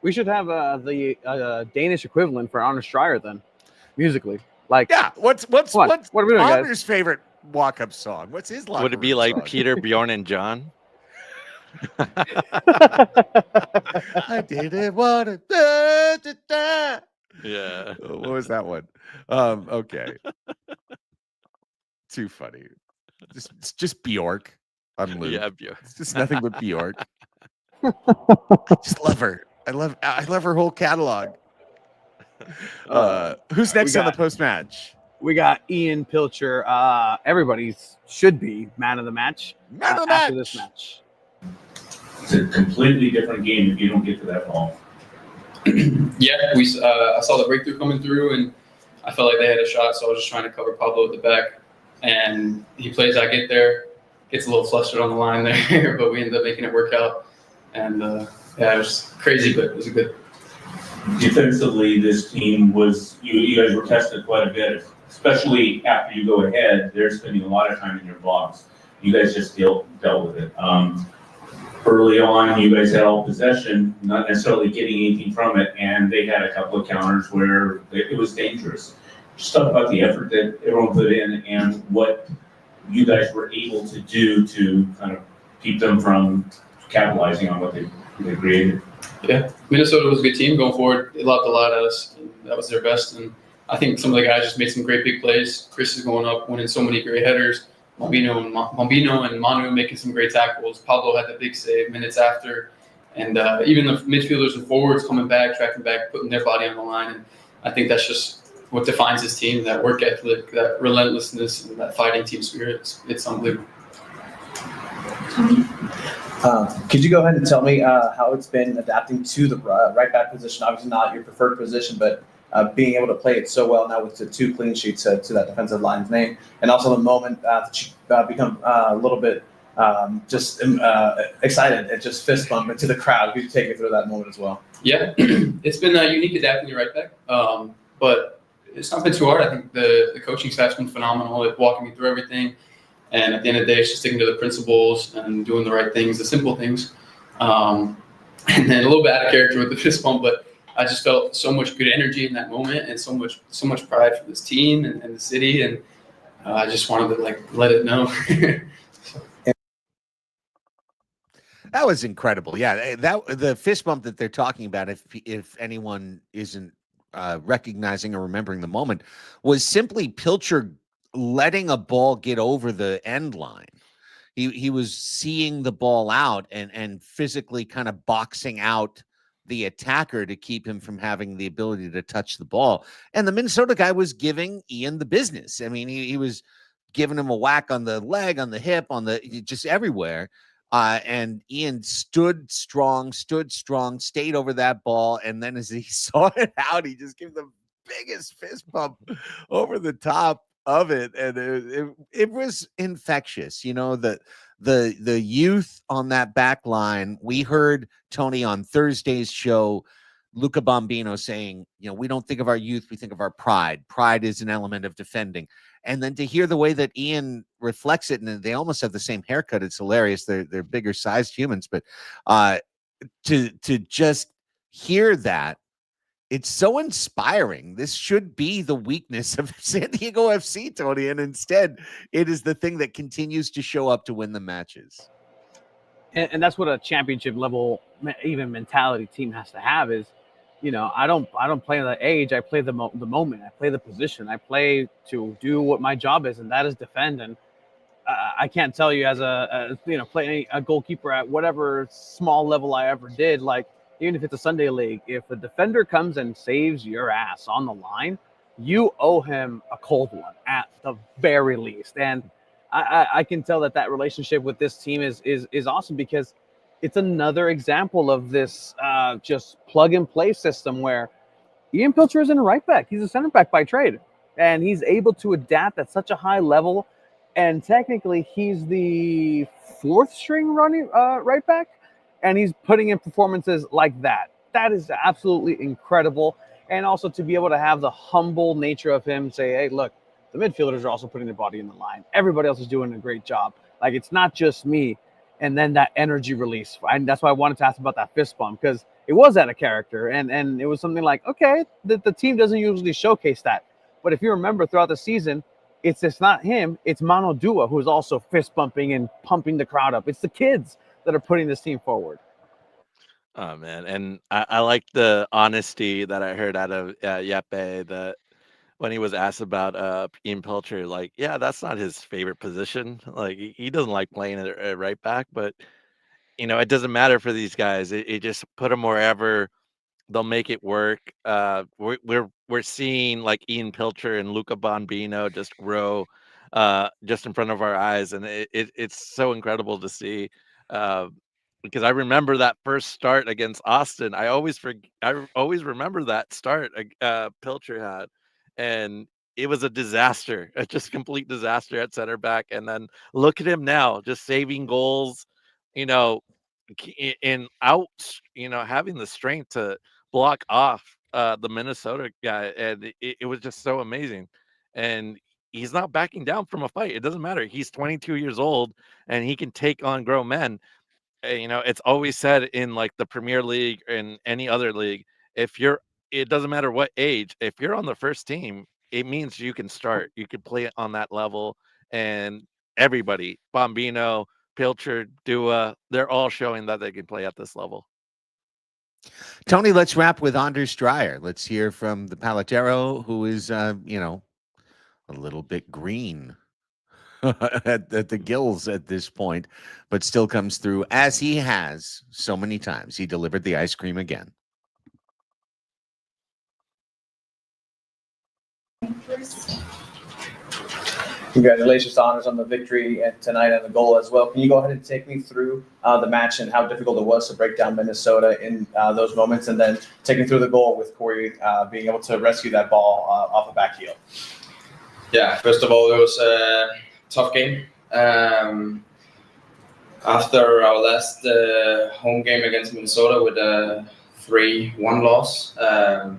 We should have the Danish equivalent for Honor Stryer then, musically. Like, yeah, what's what are we doing, Honor's guys? favorite walk-up song? What's his locker Would it be like song? Peter, Bjorn, and John? I didn't want to. Da, da, da. Yeah. What was that one? Okay. Too funny. It's just Bjork on loop. Yeah, Bjorn. It's just nothing but Bjork. I just love her. I love her whole catalog. Who's next on the post-match? We got Ian Pilcher. Everybody's should be man of the match. Man of the after match. this match. It's a completely different game if you don't get to that ball. Yeah, I saw the breakthrough coming through, and I felt like they had a shot, so I was just trying to cover Pablo at the back. And he plays, I get there, gets a little flustered on the line there, but we ended up making it work out. And yeah, it was crazy, but it was good. Defensively, this team was, you guys were tested quite a bit, especially after you go ahead. They're spending a lot of time in your box. You guys just dealt with it. Early on, you guys had all possession, not necessarily getting anything from it, and they had a couple of counters where it was dangerous. Just talk about the effort that everyone put in and what you guys were able to do to kind of keep them from capitalizing on what they created. Yeah, Minnesota was a good team going forward. They lobbed a lot at us, and that was their best. And I think some of the guys just made some great big plays. Chris is going up, winning so many great headers. Mambino and Manu making some great tackles. Pablo had the big save minutes after. And even the midfielders and forwards coming back, tracking back, putting their body on the line. And I think that's just what defines this team, that work ethic, that relentlessness, and that fighting team spirit. It's unbelievable. Could you go ahead and tell me how it's been adapting to the right back position? Obviously not your preferred position, but being able to play it so well now with the 2 clean sheets to that defensive line's name, and also the moment that you become a little bit excited and just fist bump into the crowd. Could you take me through that moment as well? Yeah, it's been unique adapting to right back, but it's not been too hard. I think the coaching staff's been phenomenal at walking me through everything. And at the end of the day, it's just sticking to the principles and doing the right things, the simple things. And then a little bit out of character with the fist bump, but I just felt so much good energy in that moment and so much pride for this team and the city. And I just wanted to let it know. That was incredible. Yeah, the fist bump that they're talking about, if anyone isn't recognizing or remembering the moment, was simply Pilcher letting a ball get over the end line. He was seeing the ball out and physically kind of boxing out the attacker to keep him from having the ability to touch the ball. And the Minnesota guy was giving Ian the business. I mean, he was giving him a whack on the leg, on the hip, just everywhere. And Ian stood strong, stayed over that ball. And then as he saw it out, he just gave the biggest fist bump over the top of it. And it was infectious. The youth on that back line. We heard Tony on Thursday's show, Luca Bombino saying, we don't think of our youth, we think of our pride. Pride is an element of defending. And then to hear the way that Ian reflects it, and they almost have the same haircut, it's hilarious. They're bigger sized humans, but to just hear that it's so inspiring. This should be the weakness of San Diego FC, Tony, and instead it is the thing that continues to show up to win the matches. And that's what a championship level even mentality team has to have is, I don't play the age. I play the moment. I play the position. I play to do what my job is, and that is defend. And I can't tell you as playing a goalkeeper at whatever small level I ever did, like even if it's a Sunday league, if a defender comes and saves your ass on the line, you owe him a cold one at the very least. And I can tell that relationship with this team is awesome because it's another example of this just plug and play system where Ian Pilcher isn't a right back. He's a center back by trade, and he's able to adapt at such a high level. And technically, he's the fourth string running right back, and he's putting in performances like that. That is absolutely incredible. And also to be able to have the humble nature of him say, hey, look, the midfielders are also putting their body in the line. Everybody else is doing a great job. Like, it's not just me. And then that energy release. And that's why I wanted to ask about that fist bump, because it was out of character. And it was something like, okay, the team doesn't usually showcase that. But if you remember throughout the season, it's not him. It's Mano Dua, who's also fist bumping and pumping the crowd up. It's the kids that are putting this team forward. Oh man, and I like the honesty that I heard out of Yeppe, that when he was asked about Ian Pilcher, like, yeah, that's not his favorite position. Like he doesn't like playing at right back, but it doesn't matter for these guys. It just put them wherever. They'll make it work. We're seeing like Ian Pilcher and Luca Bombino just grow just in front of our eyes, and it's so incredible to see. Because I remember that first start against Austin. I always remember that start Pilcher had, and it was a disaster, a just complete disaster at center back. And then look at him now, just saving goals, and out, having the strength to block off the Minnesota guy, and it was just so amazing. And he's not backing down from a fight. It doesn't matter. He's 22 years old, and he can take on grown men. It's always said in like the Premier League and any other league, it doesn't matter what age, if you're on the first team, it means you can start. You can play on that level, and everybody, Bombino, Pilcher, Dua, they're all showing that they can play at this level. Tony, let's wrap with Anders Dreyer. Let's hear from the Palatero, who is, a little bit green at the gills at this point, but still comes through as he has so many times. He delivered the ice cream again. Congratulations to Anders on the victory tonight and the goal as well. Can you go ahead and take me through the match and how difficult it was to break down Minnesota in those moments, and then take me through the goal with Corey being able to rescue that ball off a back heel? Yeah, first of all, it was a tough game. After our last home game against Minnesota with a 3-1 loss,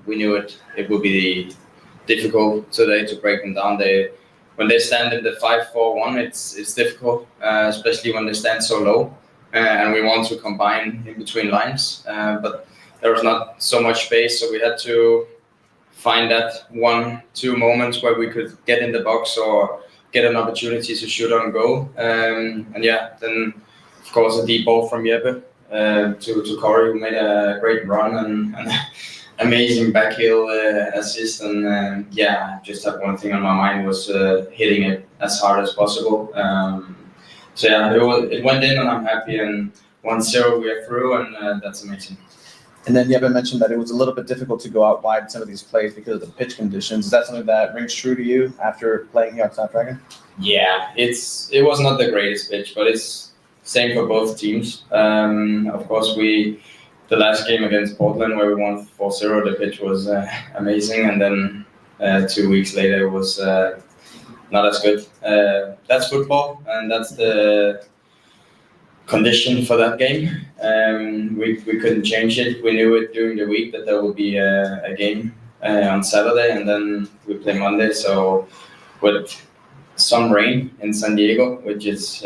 we knew it would be difficult today to break them down. When they stand in the 5-4-1, it's difficult, especially when they stand so low, and we want to combine in between lines. But there was not so much space, so we had to find that 1-2 moments where we could get in the box or get an opportunity to shoot on goal. Then of course a deep ball from Jeppe to Corey, who made a great run and amazing backheel assist. And just had one thing on my mind was hitting it as hard as possible. It went in, and I'm happy. And 1-0 we are through, and that's amazing. And then Jeppe mentioned that it was a little bit difficult to go out wide in some of these plays because of the pitch conditions. Is that something that rings true to you after playing here at Snapdragon? Yeah, it was not the greatest pitch, but it's same for both teams. Of course, the last game against Portland where we won 4-0, the pitch was amazing, and then 2 weeks later it was not as good. That's football, and that's the condition for that game. We couldn't change it. We knew it during the week that there would be a game on Saturday, and then we play Monday. So with some rain in San Diego, which is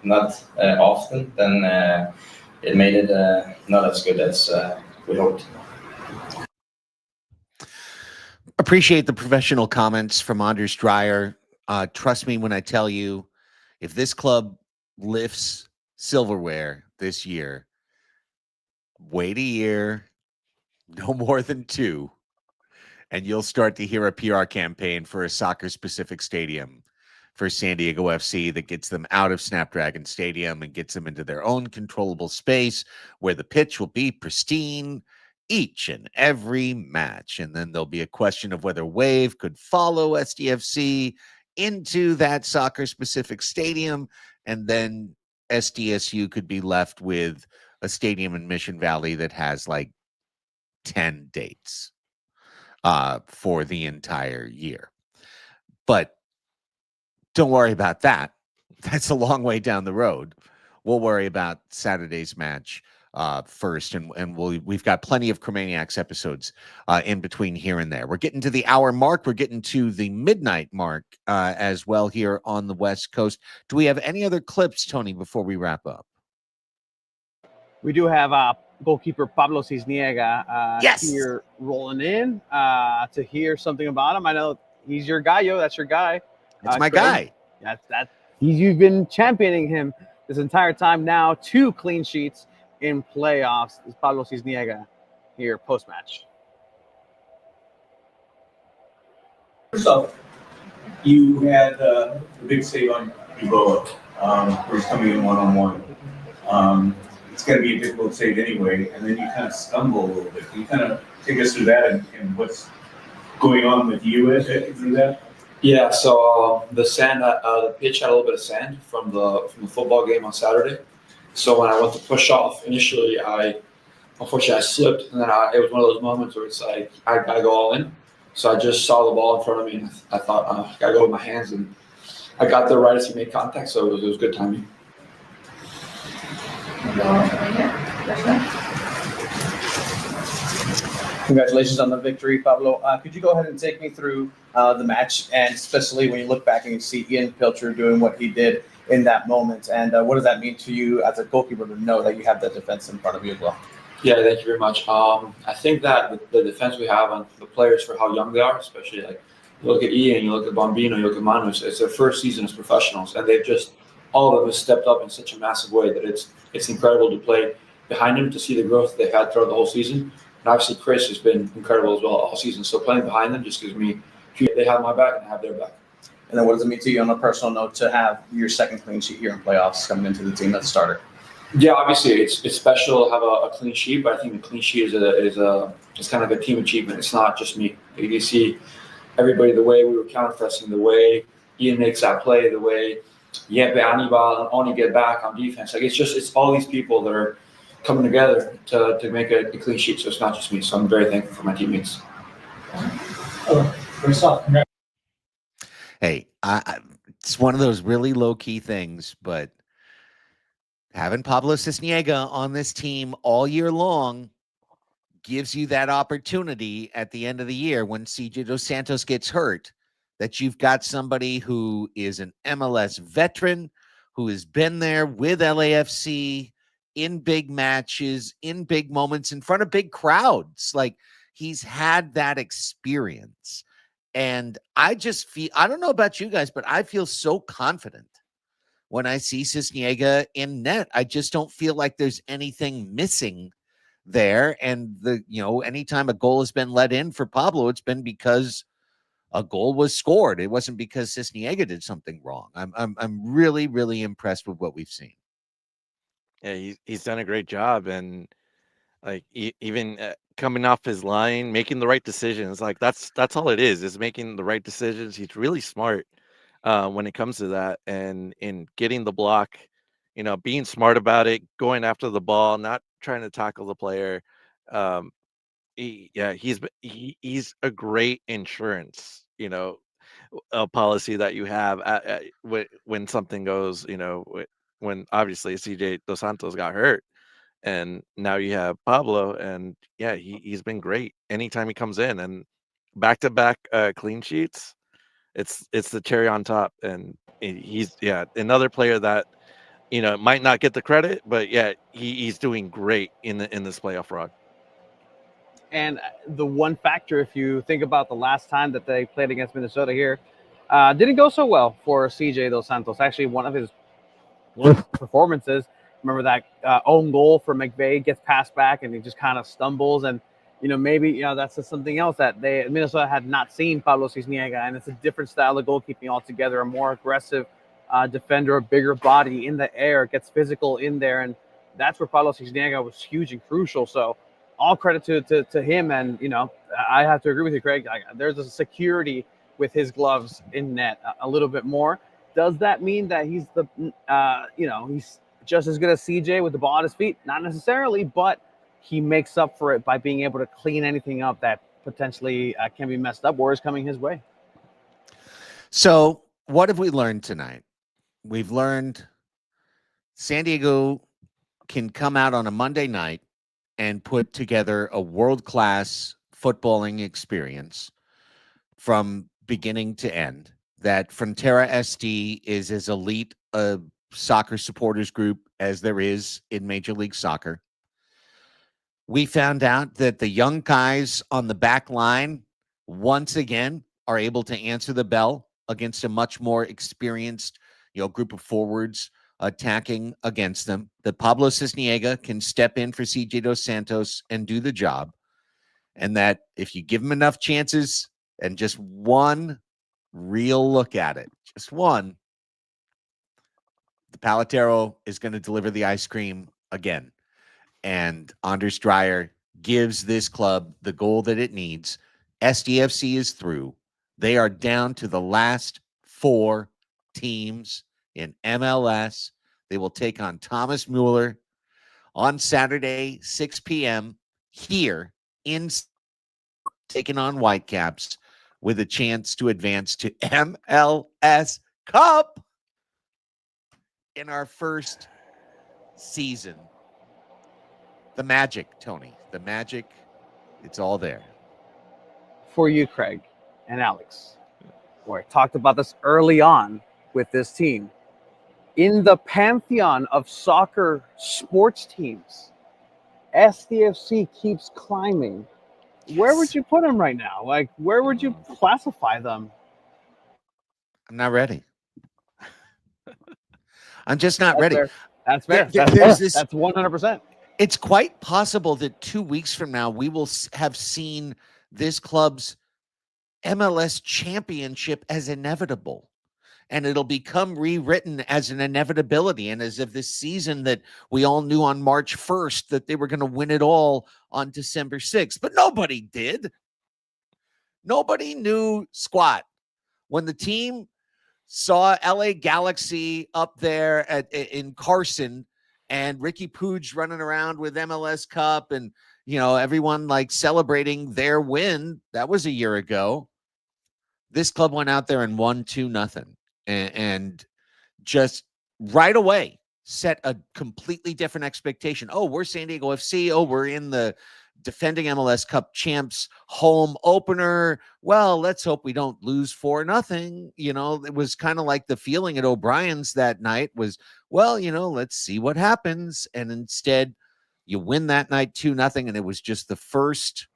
not often, then it made it not as good as we hoped. Appreciate the professional comments from Anders Dreyer. Trust me when I tell you, if this club lifts silverware this year, wait a year, no more than 2, and you'll start to hear a PR campaign for a soccer-specific stadium for San Diego FC that gets them out of Snapdragon Stadium and gets them into their own controllable space where the pitch will be pristine each and every match. And then there'll be a question of whether Wave could follow SDFC into that soccer-specific stadium, and then SDSU could be left with a stadium in Mission Valley that has like 10 dates for the entire year. But don't worry about that. That's a long way down the road. We'll worry about Saturday's match first, and we've got plenty of Chromaniacs episodes in between here and there. We're getting to the hour mark. We're getting to the midnight mark as well here on the West Coast. Do we have any other clips, Tony, before we wrap up? We do have goalkeeper Pablo Cisniega here rolling in to hear something about him. I know he's your guy, yo. That's your guy. It's my guy. You've been championing him this entire time now. 2 clean sheets in playoffs. Is Pablo Cisniega here post-match. First off, you had the big save on Ebola, where he's coming in one-on-one. It's going to be a difficult save anyway, and then you kind of stumble a little bit. Can you kind of take us through that and what's going on with you through that? Yeah, so the pitch had a little bit of sand from the football game on Saturday. So when I went to push off, initially unfortunately I slipped, and then it was one of those moments where it's like I go all in. So I just saw the ball in front of me, and I thought I gotta go with my hands, and I got there right as he made contact. So it was good timing. Congratulations on the victory, Pablo. Could you go ahead and take me through the match, and especially when you look back and you see Ian Pilcher doing what he did in that moment, and what does that mean to you as a goalkeeper to know that you have that defense in front of you as well? Yeah, thank you very much. I think that the defense we have on the players for how young they are, especially like you look at Ian, you look at Bombino, you look at Manu, it's their first season as professionals, and they've just all of them have stepped up in such a massive way that it's incredible to play behind them, to see the growth they've had throughout the whole season. And obviously Chris has been incredible as well all season. So playing behind them just gives me, they have my back and I have their back. And then what does it mean to you on a personal note to have your second clean sheet here in playoffs coming into the team that's starter? Yeah, obviously it's special to have a clean sheet, but I think the clean sheet is kind of a team achievement. It's not just me. You see everybody, the way we were counter-pressing, the way Ian makes that play, the way Yepe, Anibal, and Oni get back on defense. Like it's all these people that are coming together to make a clean sheet. So it's not just me. So I'm very thankful for my teammates. First off, Hey, it's one of those really low-key things, but having Pablo Cisniega on this team all year long gives you that opportunity at the end of the year when CJ Dos Santos gets hurt, that you've got somebody who is an MLS veteran, who has been there with LAFC in big matches, in big moments, in front of big crowds. Like, he's had that experience. And I just feel, I don't know about you guys, but I feel so confident when I see Cisniega in net. I just don't feel like there's anything missing there. And anytime a goal has been let in for Pablo, it's been because a goal was scored. It wasn't because Cisniega did something wrong. I'm really, really impressed with what we've seen. Yeah, he's done a great job, and like even coming off his line, making the right decisions. Like that's all it is making the right decisions. He's really smart when it comes to that, and in getting the block, being smart about it, going after the ball, not trying to tackle the player. He's a great insurance, a policy that you have when something goes, when obviously CJ Dos Santos got hurt, and now you have Pablo, and yeah, he's been great anytime he comes in, and back-to-back clean sheets. It's the cherry on top, and he's another player that might not get the credit, but yeah, he's doing great in this playoff run. And the one factor, if you think about the last time that they played against Minnesota here, didn't go so well for CJ Dos Santos. Actually, one of his worst performances. Remember that own goal for McVay gets passed back and he just kind of stumbles. And, maybe, that's just something else that Minnesota had not seen Pablo Cisniega. And it's a different style of goalkeeping altogether, a more aggressive defender, a bigger body in the air, gets physical in there. And that's where Pablo Cisniega was huge and crucial. So all credit to him. And, I have to agree with you, Craig. There's a security with his gloves in net a little bit more. Does that mean that he's he's just as good as CJ with the ball at his feet? Not necessarily, but he makes up for it by being able to clean anything up that potentially can be messed up or is coming his way. So what have we learned tonight? We've learned San Diego can come out on a Monday night and put together a world-class footballing experience from beginning to end. That Frontera SD is as elite a soccer supporters group as there is in Major League Soccer. We found out that the young guys on the back line, once again, are able to answer the bell against a much more experienced, group of forwards attacking against them. That Pablo Cisniega can step in for CJ Dos Santos and do the job. And that if you give him enough chances and just one real look at it, just one, the Palatero is going to deliver the ice cream again. And Anders Dreyer gives this club the goal that it needs. SDFC is through. They are down to the last 4 teams in MLS. They will take on Thomas Mueller on Saturday, 6 p.m. here in taking on Whitecaps with a chance to advance to MLS Cup in our first season. The magic, Tony. The magic, it's all there. For you, Craig and Alex, where I talked about this early on with this team. In the pantheon of soccer sports teams, SDFC keeps climbing. Yes. Where would you put them right now? Where would you classify them? I'm not ready. I'm just not ready. Fair. That's fair. That's 100%. It's quite possible that 2 weeks from now, we will have seen this club's MLS championship as inevitable. And it'll become rewritten as an inevitability. And as if this season that we all knew on March 1st that they were going to win it all on December 6th. But nobody did. Nobody knew squat. When the team saw LA Galaxy up there in Carson and Ricky Pooge running around with MLS Cup and, everyone celebrating their win, that was a year ago. This club went out there and won 2-0. And just right away set a completely different expectation. Oh, we're San Diego FC. Oh, we're in the defending MLS Cup champs home opener. Well, let's hope we don't lose 4-0. It was kind of like the feeling at O'Brien's that night was, well, let's see what happens. And instead you win that night 2-0. And it was just the first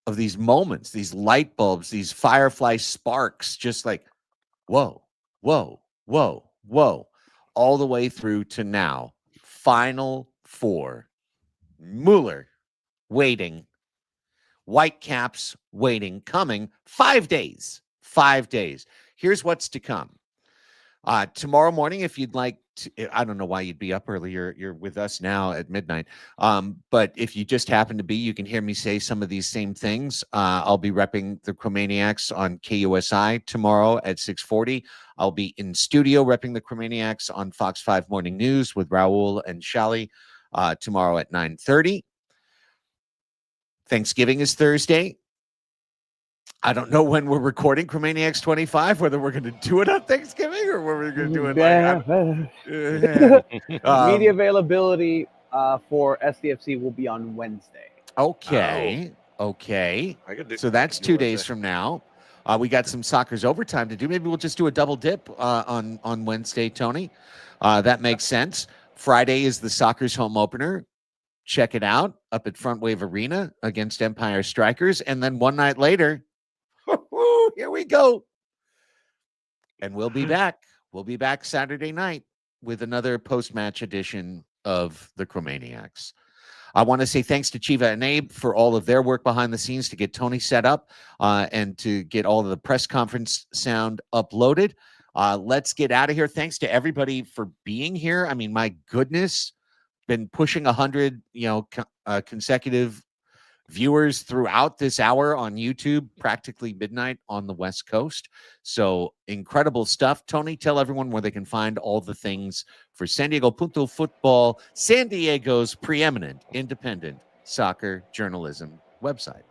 of these moments, these light bulbs, these firefly sparks, just like, whoa, whoa, whoa, whoa, all the way through to now. Final 4. Mueller waiting. Whitecaps waiting. Coming 5 days. 5 days. Here's what's to come. Tomorrow morning, if you'd like to, I don't know why you'd be up early. You're with us now at midnight. But if you just happen to be, you can hear me say some of these same things. I'll be repping the Chromaniacs on KUSI tomorrow at 6:40. I'll be in studio repping the Chromaniacs on Fox 5 Morning News with Raul and Shali tomorrow at 9:30. Thanksgiving is Thursday. I don't know when we're recording Chromaniacs 25, whether we're going to do it on Thanksgiving or whether we're going to do it media availability for SDFC will be on Wednesday. Okay. So that's 2 days from now. We got some Soccer's overtime to do. Maybe we'll just do a double dip on Wednesday, Tony. That makes sense. Friday is the Soccer's home opener. check it out up at Front Wave Arena against Empire Strikers. And then one night later, here we go. And we'll be back. We'll be back Saturday night with another post-match edition of the Chromaniacs. I want to say thanks to Chiva and Abe for all of their work behind the scenes to get Tony set up and to get all of the press conference sound uploaded. Let's get out of here. Thanks to everybody for being here. I mean, my goodness, been pushing 100, consecutive viewers throughout this hour on YouTube, practically midnight on the West Coast. So incredible stuff. Tony, tell everyone where they can find all the things for SanDiego.Futbol, San Diego's preeminent independent soccer journalism website.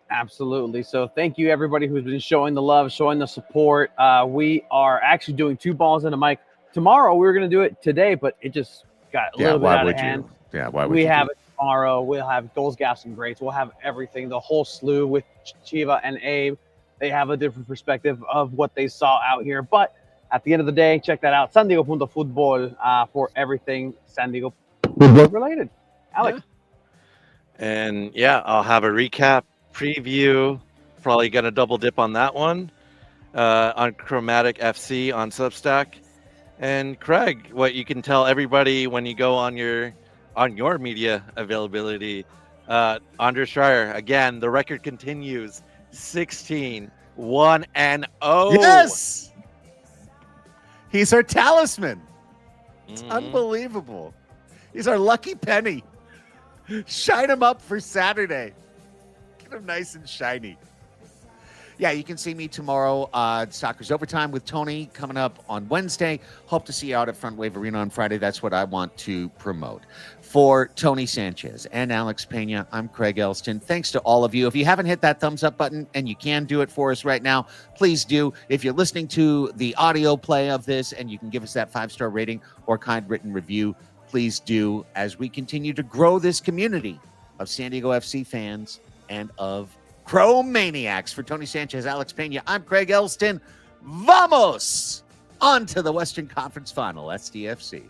Absolutely. So thank you, everybody who's been showing the love, showing the support. We are actually doing 2 balls in a mic. Tomorrow, we were going to do it today, but it just got a little bit out of hand. Why would we you have it tomorrow. We'll have goals, gaps, and greats. We'll have everything, the whole slew with Chiva and Abe. They have a different perspective of what they saw out here. But at the end of the day, check that out. SanDiego.Futbol for everything San Diego related. Alex. And I'll have a recap preview. Probably going to double dip on that one on Chromatic FC on Substack. And Craig, what you can tell everybody when you go on your media availability, Andres Schreier, again, the record continues 16-1-0. Yes! He's our talisman. It's unbelievable. He's our lucky penny. Shine him up for Saturday. Get him nice and shiny. Yeah, you can see me tomorrow. Soccer's Overtime with Tony coming up on Wednesday. Hope to see you out at Front Wave Arena on Friday. That's what I want to promote. For Tony Sanchez and Alex Pena, I'm Craig Elston. Thanks to all of you. If you haven't hit that thumbs up button, and you can do it for us right now, please do. If you're listening to the audio play of this and you can give us that 5-star rating or kind written review, please do, as we continue to grow this community of San Diego FC fans and of Chromaniacs. For Tony Sanchez, Alex Pena, I'm Craig Elston. Vamos! On to the Western Conference Final, SDFC.